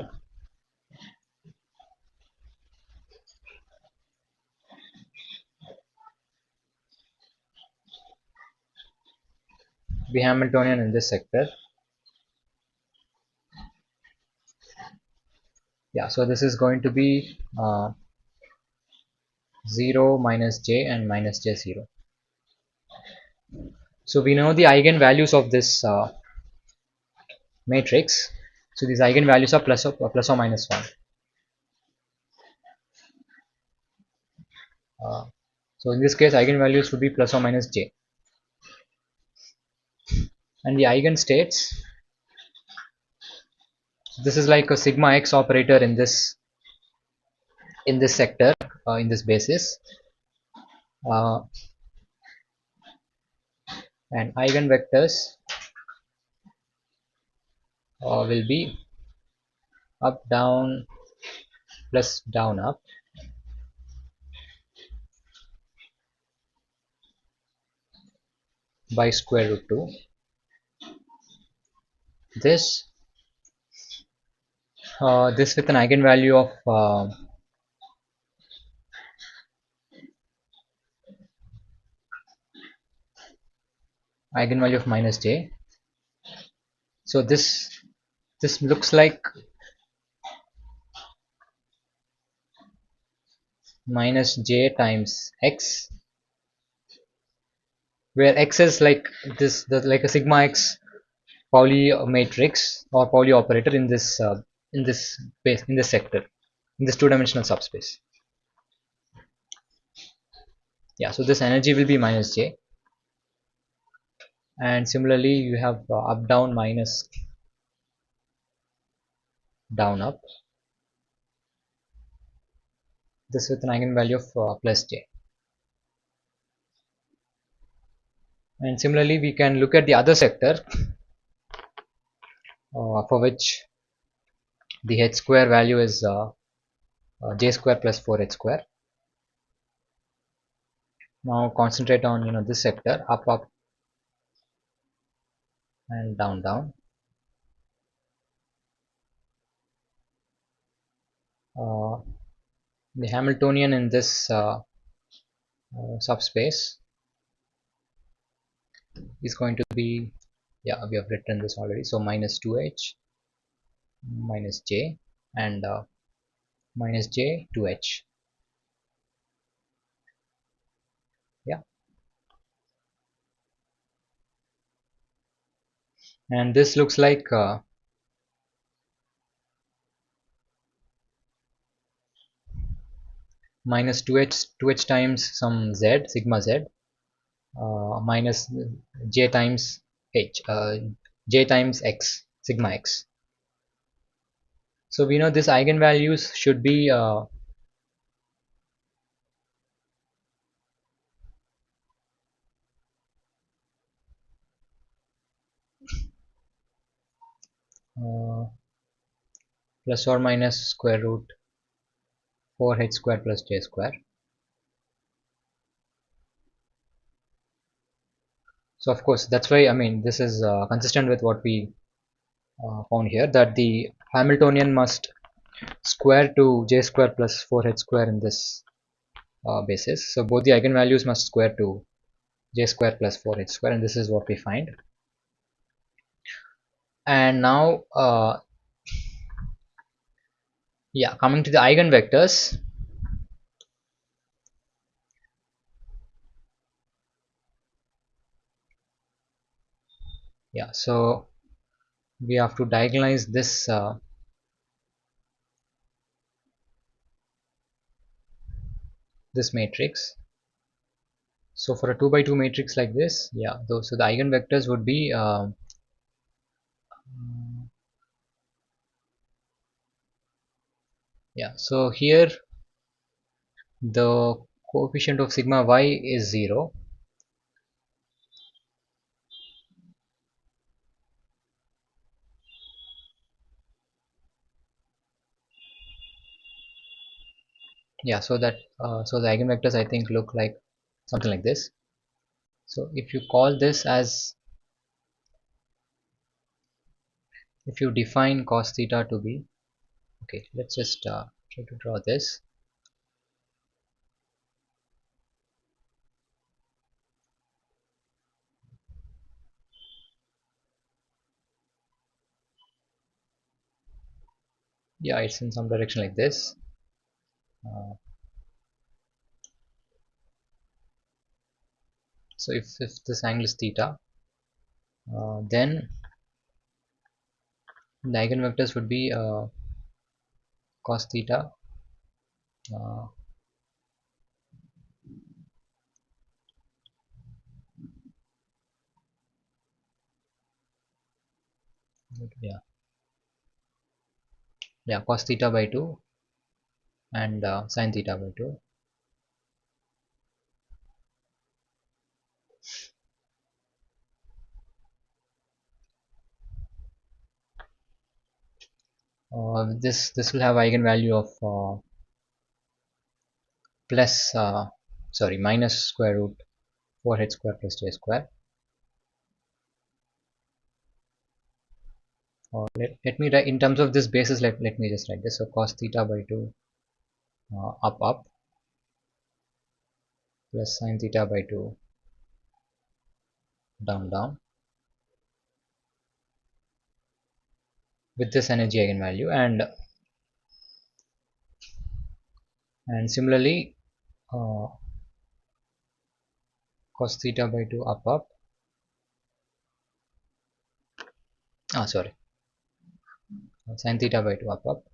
the Hamiltonian in this sector. Yeah, so this is going to be 0 minus j and minus j 0. So we know the eigenvalues of this matrix. So these eigenvalues are plus or minus 1. Uh, so in this case, eigenvalues would be plus or minus j. And the eigenstates, this is like a sigma x operator in this sector, in this basis. Uh, and eigenvectors will be up down plus down up by square root 2. This this with an eigenvalue of minus j. So this looks like minus j times x, where x is like like a sigma x Pauli matrix or Pauli operator in this base, in this sector, in this two-dimensional subspace. Yeah, so this energy will be minus j. and similarly you have up down minus down up, this with an eigenvalue of plus j. And similarly we can look at the other sector for which the h square value is j square plus 4h square. Now concentrate on this sector, up up and down down. uh, the Hamiltonian in this subspace is going to be, yeah, we have written this already, so minus 2h minus j and minus j 2h. Yeah, and this looks like minus 2h times some z sigma z minus j times h j times x sigma x. So we know this eigenvalues should be uh, plus or minus square root 4h square plus j square. So of course that's why, I mean, this is consistent with what we found here, that the Hamiltonian must square to j square plus 4h square in this basis. So both the eigenvalues must square to j square plus 4h square, and this is what we find. And now yeah, coming to the eigenvectors. Yeah, so we have to diagonalize this matrix. So for a 2 by 2 matrix like this, yeah, so the eigenvectors would be yeah, so here the coefficient of sigma y is 0. Yeah, so that so the eigenvectors I think look like something like this. So if you call this as, if you define cos theta to be, okay, let's just try to draw this. Yeah, it's in some direction like this. uh, so if this angle is theta, then the eigenvectors would be cos theta uh, yeah, yeah, cos theta by 2 and sin theta by 2. This will have eigenvalue of plus sorry, minus square root 4h square plus j square. Or let me write in terms of this basis, let me just write this. So cos theta by 2 up up plus sin theta by 2 down down with this energy eigenvalue. And similarly uh, cos theta by 2 up up, sorry, sin theta by 2 up up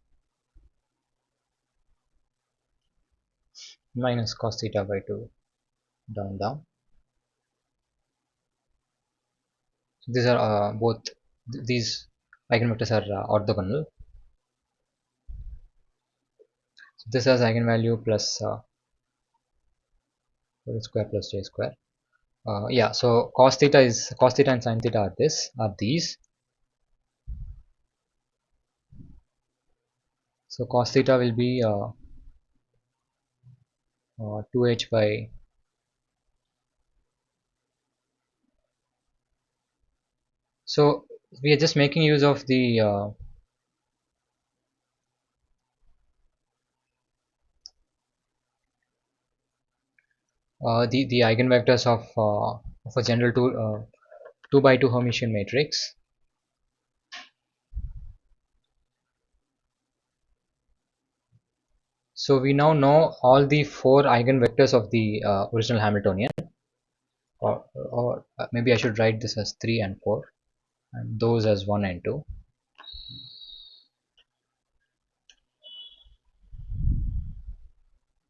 minus cos theta by 2 down down So these are both these eigenvectors are orthogonal. So this has eigenvalue plus whole square plus j square. Yeah, so cos theta and sin theta are these. So cos theta will be 2h by, so we are just making use of the eigenvectors of a general 2 by 2 Hermitian matrix. So we now know all the four eigenvectors of the original Hamiltonian, or maybe I should write this as 3 and 4 and those as 1 and 2.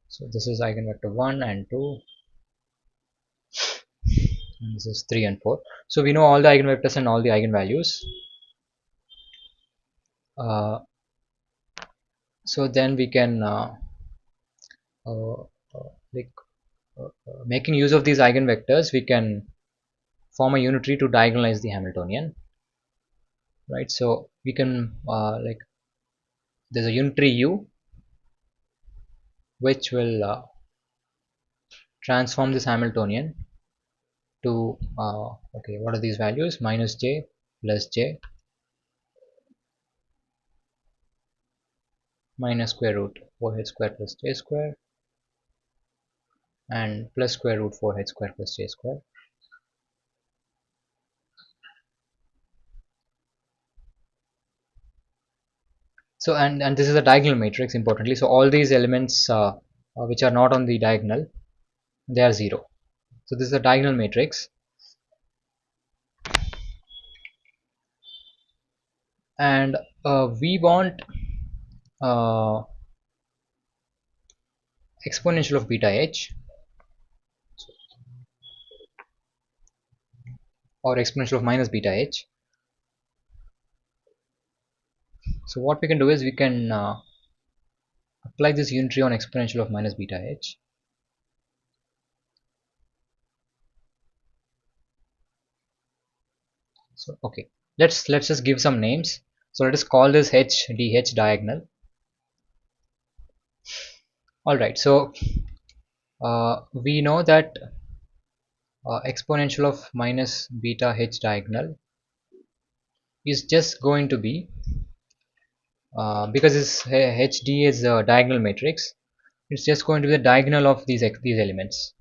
So this is eigenvector 1 and 2 and this is 3 and 4. So we know all the eigenvectors and all the eigenvalues. Uh, so then we can uh, like making use of these eigenvectors, we can form a unitary to diagonalize the Hamiltonian, right? So we can like there's a unitary u which will transform this Hamiltonian to okay, what are these values? Minus j plus j minus square root 4h square plus j square and plus square root 4h square plus j square. So and this is a diagonal matrix importantly. So all these elements which are not on the diagonal, they are 0. So this is a diagonal matrix, and we want uh, exponential of beta h or exponential of minus beta h. So what we can do is we can apply this unitary on exponential of minus beta h. So okay, let's just give some names. So let us call this h dh diagonal. All right, so we know that exponential of minus beta h diagonal is just going to be because this hd is a diagonal matrix, it's just going to be the diagonal of these elements,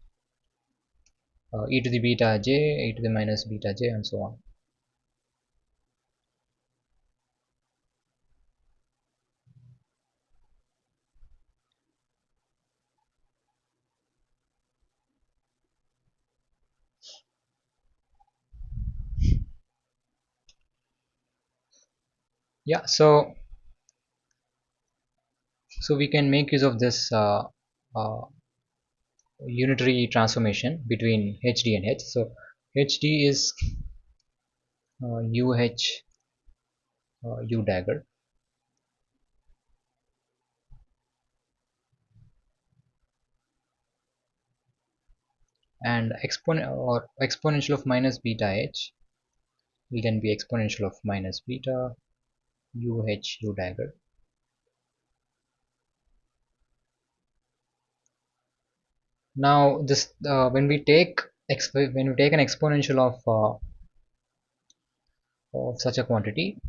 e to the beta j, e to the minus beta j, and so on. Yeah, so we can make use of this uh, unitary transformation between hd and h. So hd is u dagger, and exponential of minus beta h will then be exponential of minus beta u dagger. Now this when we take an exponential of such a quantity,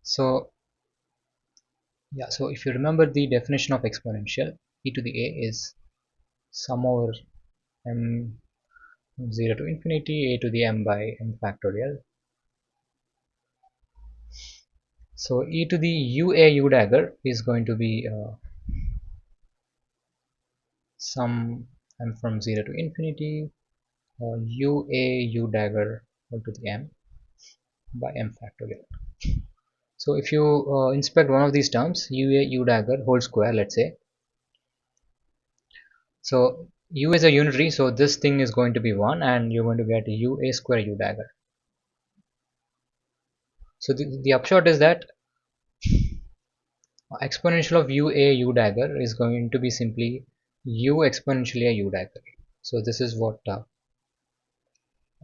so yeah, so if you remember the definition of exponential, e to the a is sum over m 0 to infinity a to the m by m factorial. So e to the u dagger is going to be sum m from 0 to infinity u dagger all to the m by m factorial. So if you inspect one of these terms, u dagger whole square, let's say, so u is a unitary, so this thing is going to be 1 and you're going to get ua square u dagger. So the upshot is that exponential of u dagger is going to be simply u exponentially a u dagger. So this is what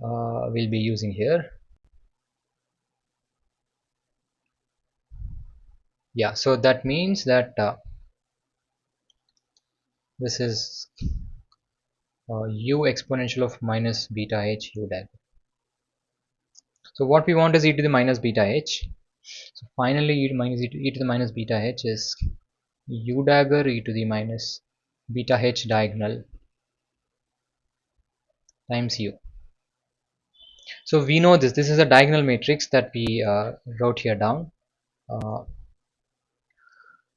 we'll be using here. Yeah, so that means that this is u exponential of minus beta h u dagger. So what we want is e to the minus beta h. So finally e to the minus beta h is u dagger e to the minus beta h diagonal times u. So we know this is a diagonal matrix that we wrote here down, uh,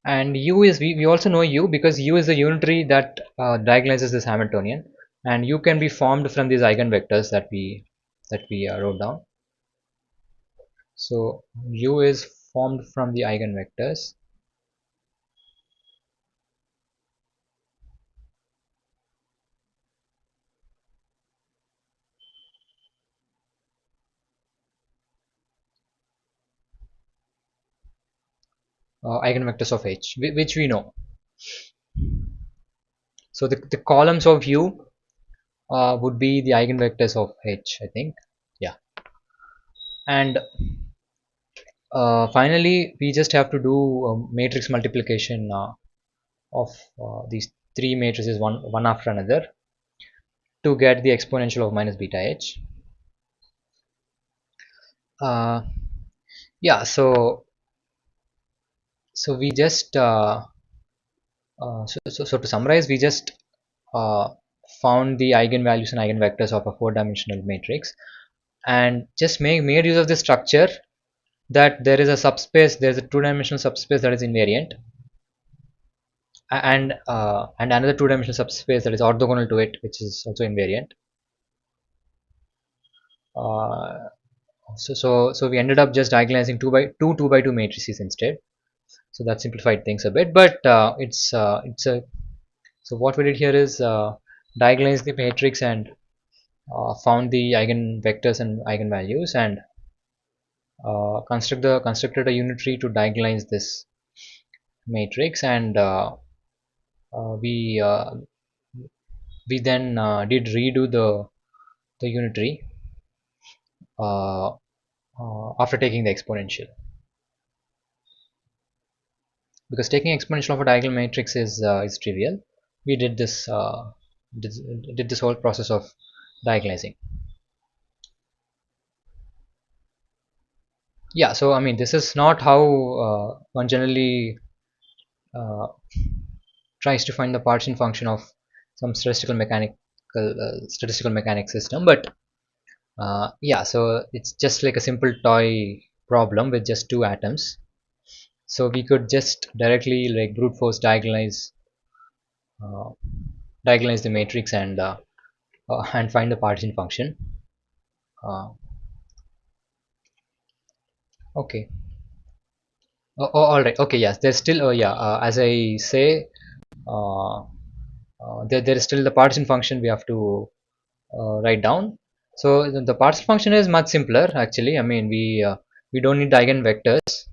and u is we also know u because u is the unitary that diagonalizes this Hamiltonian, and u can be formed from these eigenvectors that we wrote down. So u is formed from the eigenvectors, eigenvectors of h, which we know. So the columns of u would be the eigenvectors of h, I think. Yeah, and finally we just have to do matrix multiplication of these three matrices one after another to get the exponential of minus beta h. Uh, yeah, so we just so to summarize, we just uh, found the eigenvalues and eigenvectors of a four-dimensional matrix and just made use of the structure that there is a subspace, there is a two-dimensional subspace that is invariant, and another two-dimensional subspace that is orthogonal to it, which is also invariant. Uh, so we ended up just diagonalizing two by two matrices instead. So that simplified things a bit, but it's a so what we did here is diagonalize the matrix and found the eigenvectors and eigenvalues and constructed a unitary to diagonalize this matrix, and we then did redo the unitary uh, after taking the exponential, because taking exponential of a diagonal matrix is trivial. We did, did this whole process of diagonalizing. Yeah, so I mean this is not how one generally uh, tries to find the partition function of some statistical mechanic system, but yeah, so it's just like a simple toy problem with just two atoms. So we could just directly like brute force uh, diagonalize the matrix and find the partition function. Uh, okay. All right. Okay. Yes. There's still. Oh, yeah. As I say, uh, there is still the partition function we have to write down. So the partition function is much simpler actually. I mean we don't need the eigenvectors.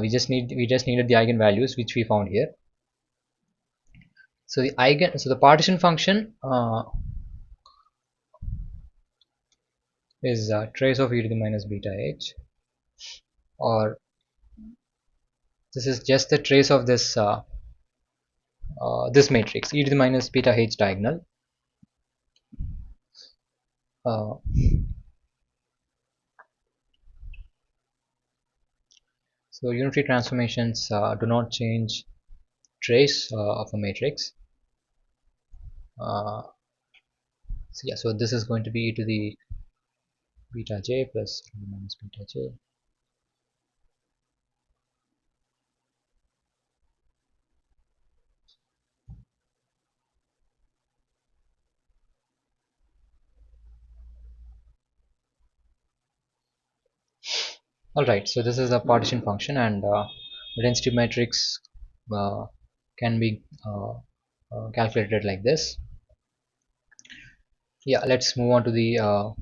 We just needed the eigenvalues which we found here. So the partition function is trace of e to the minus beta h, or this is just the trace of this matrix e to the minus beta h diagonal. Uh, so unitary transformations do not change trace of a matrix. Uh, so yeah, so this is going to be e to the beta j plus e to the minus beta j. All right, so this is a partition function, and the density matrix uh, can be calculated like this. Yeah, let's move on to the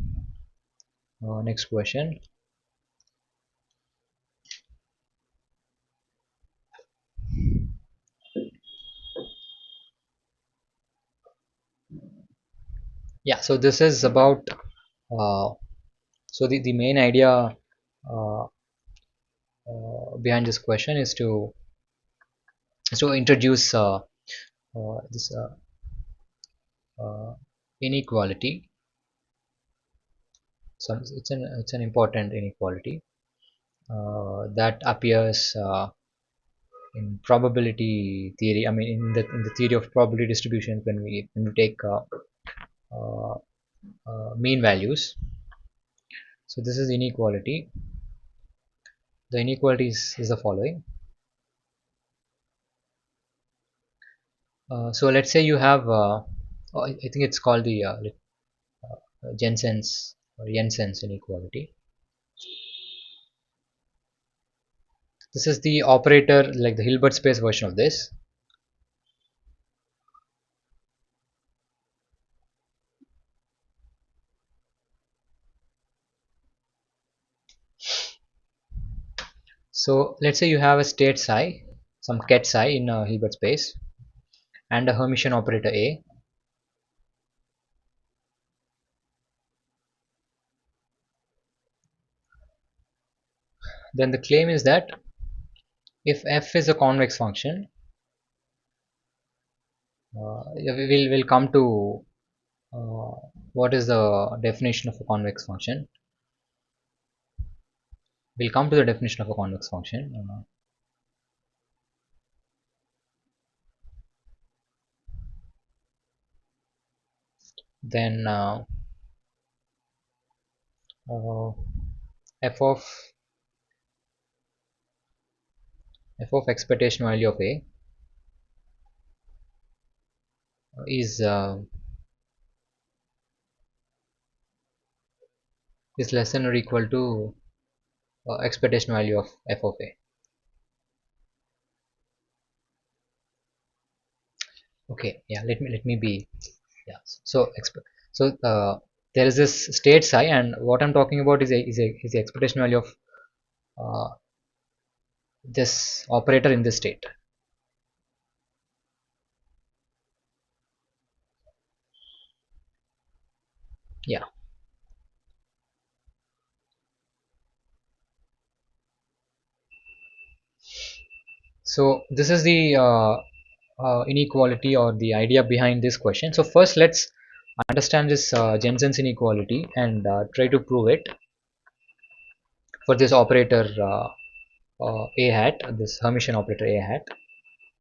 next question. Yeah, so this is about uh, so the main idea uh, behind this question is to introduce this inequality. Some it's an important inequality that appears in probability theory. I mean, in the theory of probability distribution, when we take uh, mean values. So this is inequality. The inequality is the following. So let's say you have oh, I think it's called the Jensen's or Jensen's inequality. This is the operator, like the Hilbert space version of this. So let's say you have a state psi, some ket psi in a Hilbert space, and a Hermitian operator A. Then the claim is that if f is a convex function, we'll come to uh, what is the definition of a convex function. We'll come to the definition of a convex function. Then uh, f of expectation value of a is less than or equal to expectation value of f of a. Okay, yeah. Let me be. Yeah. So there is this state psi, and what I'm talking about is the expectation value of uh, this operator in this state. Yeah. So this is the inequality or the idea behind this question. So first, let's understand this Jensen's inequality and try to prove it for this operator a hat, this Hermitian operator a hat,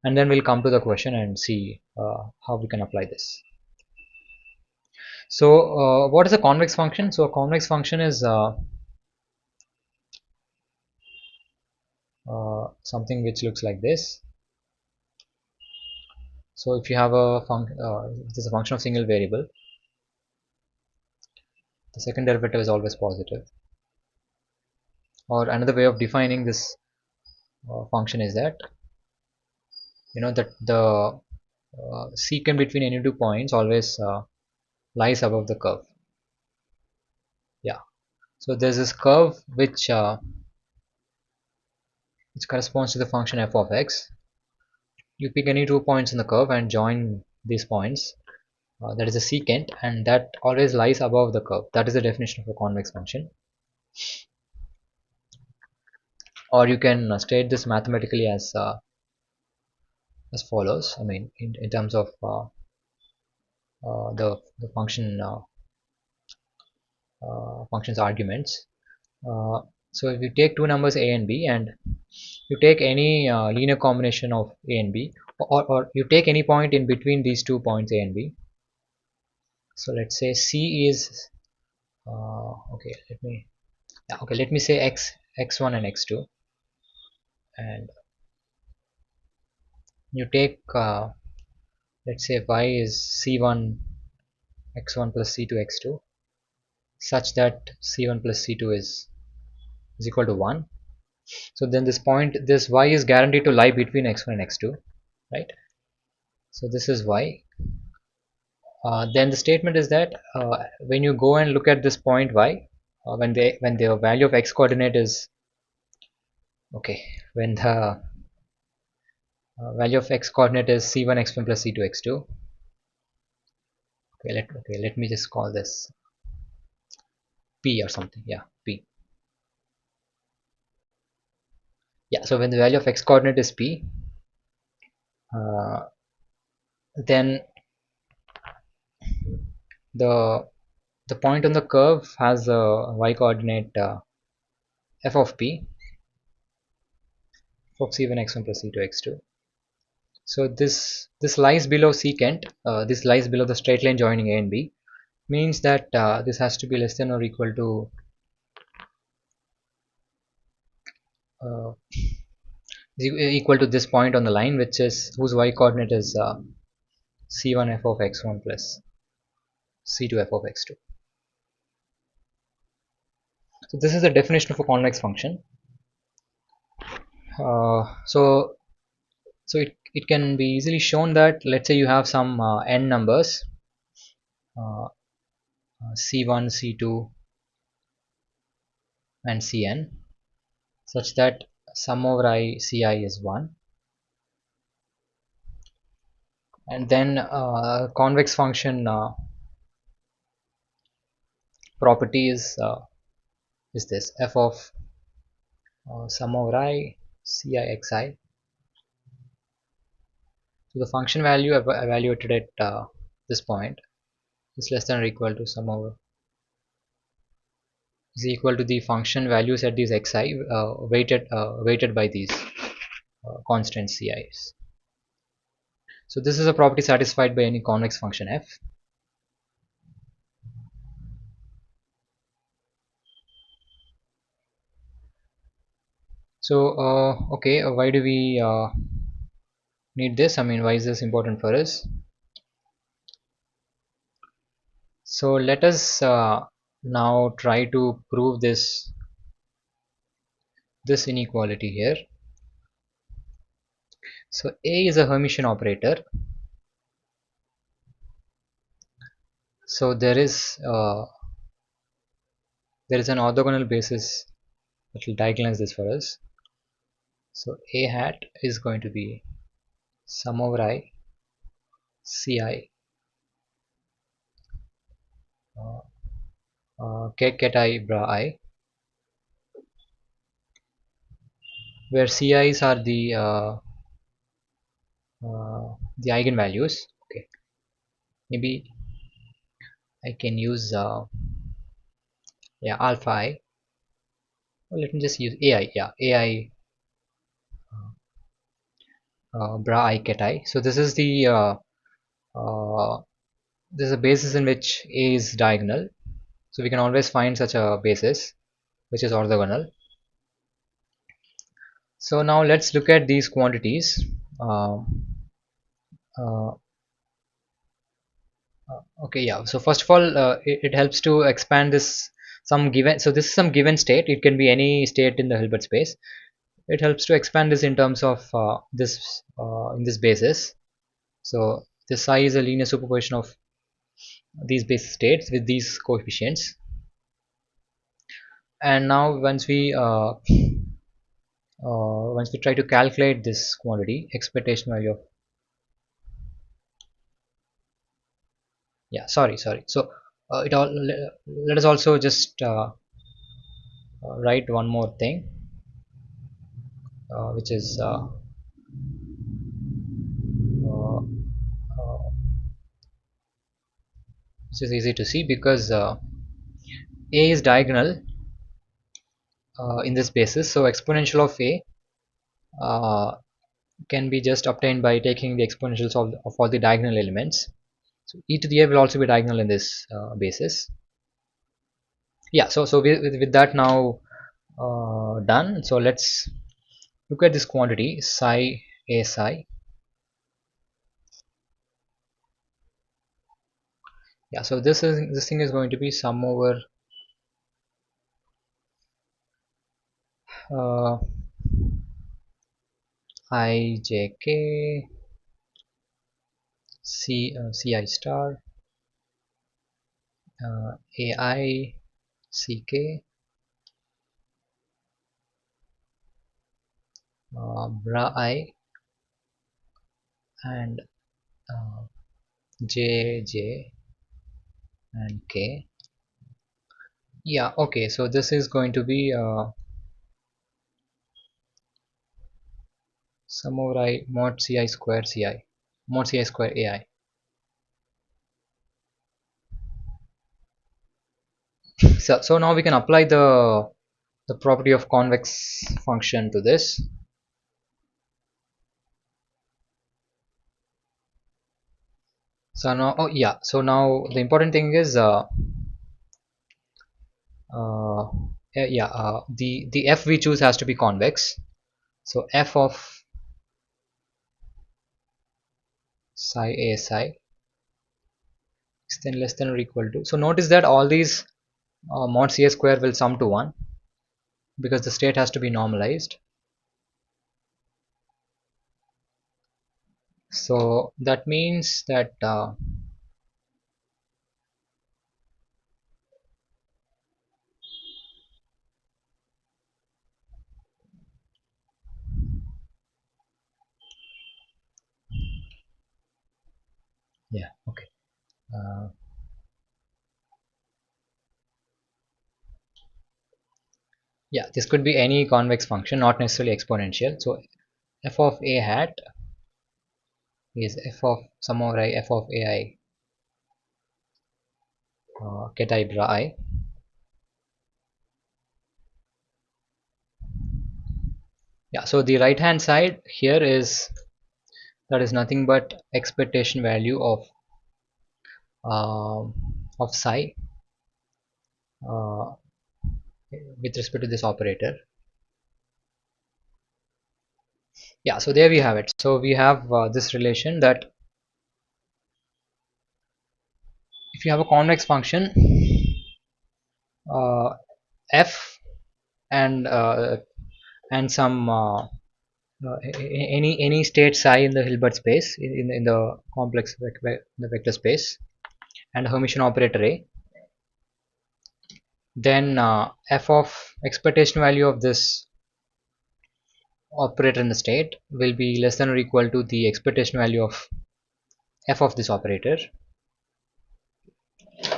and then we'll come to the question and see how we can apply this. So what is a convex function? So a convex function is something which looks like this. So if you have this is a function of single variable, the second derivative is always positive. Or another way of defining this function is that that the secant between any two points always lies above the curve. Yeah. So there's this curve which corresponds to the function f of x. You pick any 2 points in the curve and join these points. That is a secant, and that always lies above the curve. That is the definition of a convex function. Or you can state this mathematically as follows. I mean, in terms of the function's arguments. Uh, so if you take two numbers a and b, and you take any linear combination of a and b, or you take any point in between these 2 points a and b. So let's say c is okay. Let me say x1 and x2, and you take let's say y is c1 x1 plus c2 x2, such that c1 plus c2 is equal to 1. So then this y is guaranteed to lie between x1 and x2, right? So this is y. Then the statement is that when you go and look at this point y, when the value of x coordinate is okay, when the value of x coordinate is c1 x1 plus c2 x2. Let me just call this p or something. Yeah, p. Yeah, so when the value of x coordinate is p, uh, then the the point on the curve has a y coordinate f of p of c1 x1 plus c2 x2. So this lies below secant. This lies below the straight line joining a and b, means that this has to be less than or equal to uh, equal to this point on the line, which is whose y coordinate is c1 f of x1 plus c2 f of x2. So this is the definition of a convex function. So it can be easily shown that, let's say you have some n numbers, uh, c1, c2 and cn, such that sum over I ci is 1, and then convex function property is this f of sum over I ci xi. So the function value evaluated at this point is less than or equal to sum over is equal to the function values at these xi weighted by these constant ci's. So this is a property satisfied by any convex function f. So okay, why do we need this? I mean, why is this important for us? So let us now try to prove this inequality here. So A is a Hermitian operator. So there is an orthogonal basis that will diagonalize this for us. So A hat is going to be sum over I ci uh, ket I bra I, where ci's are the eigenvalues. Okay, maybe I can use yeah, alpha I. Well, let me just use ai. Yeah, ai bra I ket I. So uh, this is a basis in which a is diagonal. So we can always find such a basis which is orthogonal. So now let's look at these quantities. Uh, uh, okay, yeah. So first of all, it helps to expand this some given. So this is some given state. It can be any state in the Hilbert space. It helps to expand this in terms of this in this basis. So this psi is a linear superposition of these base states with these coefficients. And now once we try to calculate this quantity expectation value of, yeah, sorry, so it all let us also just write one more thing, which is uh, uh, which is easy to see because a is diagonal in this basis. So exponential of a uh, can be just obtained by taking the exponentials of all the diagonal elements. So e to the a will also be diagonal in this basis. Yeah, so with that now done. So let's look at this quantity psi a psi. Yeah, so this thing is going to be sum over uh, I j k c I star a I c k bra I and uh, j j and k. Yeah, okay, so this is going to be sum over I mod ci square ci mod ci square ai. So now we can apply the property of convex function to this. So now, oh yeah, so now the important thing is uh, yeah, the f we choose has to be convex. So f of psi a psi is then less than or equal to. So notice that all these mod ca square will sum to 1 because the state has to be normalized. So that means that yeah, okay. Uh, yeah, this could be any convex function, not necessarily exponential. So f of a hat is f of sum over I f of ai ket I bra I. Yeah, so the right hand side here is that is nothing but expectation value uh, of psi uh, with respect to this operator. Yeah, so there we have it. So we have this relation that if you have a convex function uh, f and some any state psi in the Hilbert space in the complex the vector space and Hermitian operator A, then f of expectation value of this operator in the state will be less than or equal to the expectation value of f of this operator.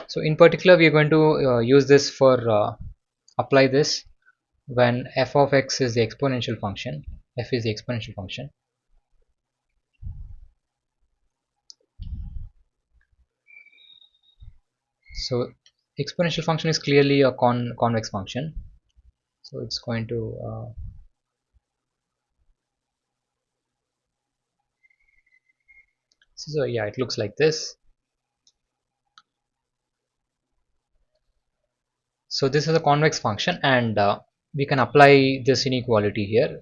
So in particular we are going to use this for apply this when f of x is the exponential function, f is the exponential function. So exponential function is clearly a convex function, so it's going to so yeah, it looks like this. So this is a convex function and we can apply this inequality here.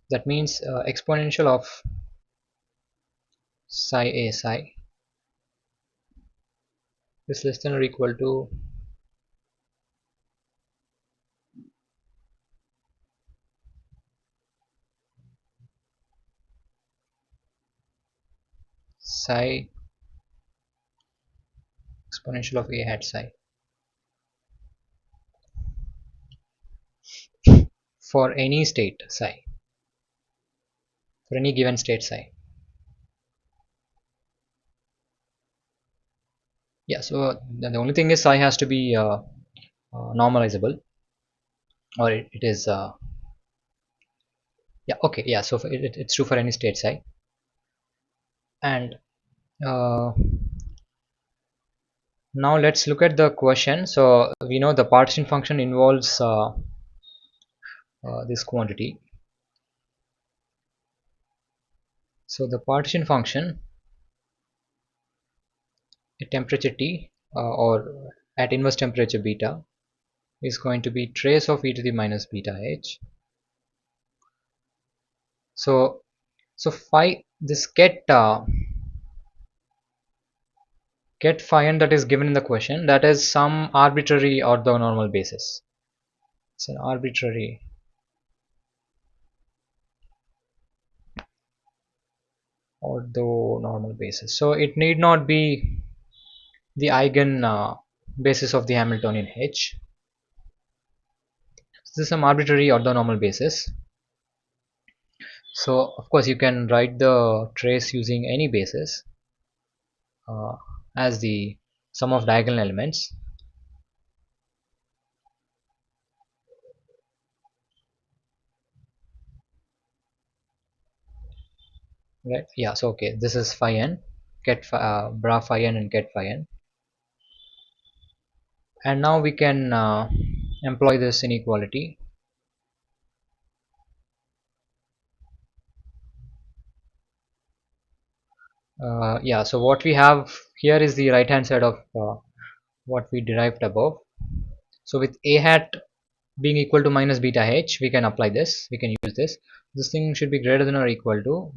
That means exponential of psi a psi is less than or equal to psi exponential of a hat psi for any state psi, for any given state psi. Yeah, so the only thing is psi has to be normalizable, or it is yeah, okay, yeah, so it's true for any state psi. And uh, now let's look at the question. So we know the partition function involves this quantity. So the partition function at temperature T or at inverse temperature beta is going to be trace of e to the minus beta h. So phi, this get phi n that is given in the question, that is some arbitrary orthonormal basis. It's an arbitrary orthonormal basis. So it need not be the eigen basis of the Hamiltonian H. This is some arbitrary orthonormal basis. So of course you can write the trace using any basis uh, as the sum of diagonal elements, right? Yeah, so okay, this is phi n, bra phi n and get phi n, and now we can employ this inequality. Yeah, so what we have here is the right hand side of what we derived above. So with a hat being equal to minus beta h, we can apply this, we can use this. This thing should be greater than or equal to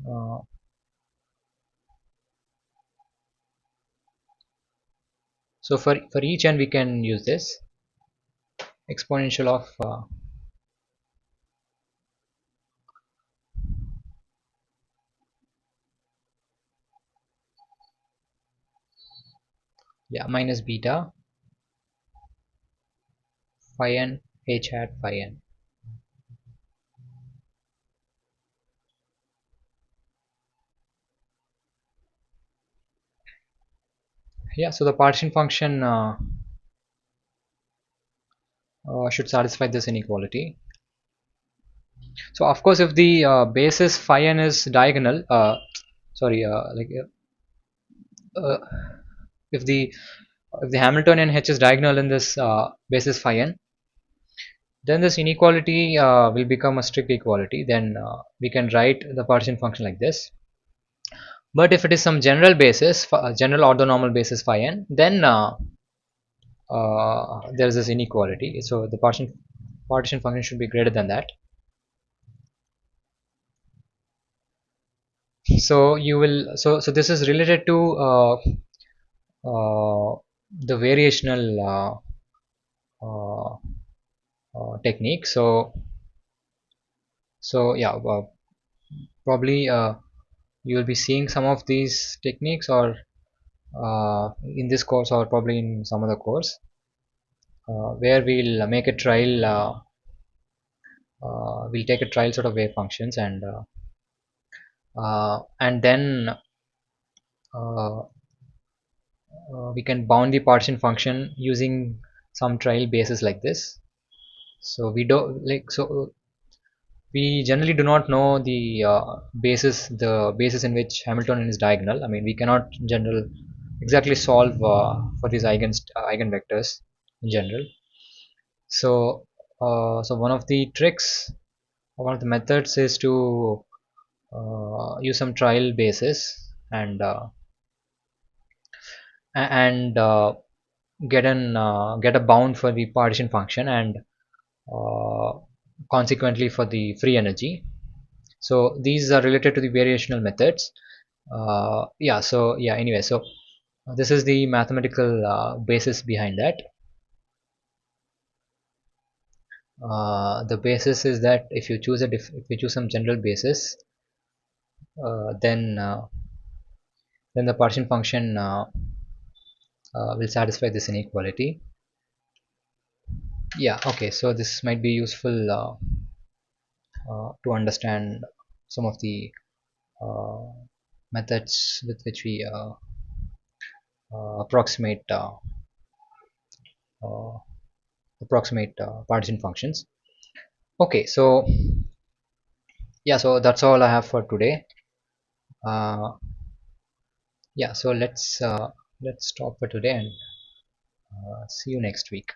so for each n we can use this exponential of yeah, minus beta phi n h hat phi n. Yeah, so the partition function should satisfy this inequality. So of course, if the basis phi n is diagonal, sorry, uh, if the Hamiltonian h is diagonal in this basis phi n, then this inequality will become a strict equality. Then we can write the partition function like this. But if it is some general basis, general orthonormal basis phi n, then there is this inequality. So the partition function should be greater than that. So you will so this is related to the variational uh, technique. So yeah, probably you will be seeing some of these techniques or in this course or probably in some other course where we'll make a trial we'll take a trial sort of wave functions and then uh, we can bound the partition function using some trial basis like this. So we don't like so we generally do not know the basis in which Hamiltonian is diagonal. I mean, we cannot in general exactly solve for these eigenvectors in general. So so one of the tricks, one of the methods is to use some trial basis and get a bound for the partition function and uh, consequently for the free energy. So these are related to the variational methods. Yeah, so yeah, anyway, so this is the mathematical basis behind that. The basis is that if you choose if you choose some general basis, then the partition function will satisfy this inequality. Yeah, okay, so this might be useful to understand some of the uh, methods with which we approximate uh, partition functions. Okay, so yeah, so that's all I have for today. uh, yeah, so let's stop for today and see you next week.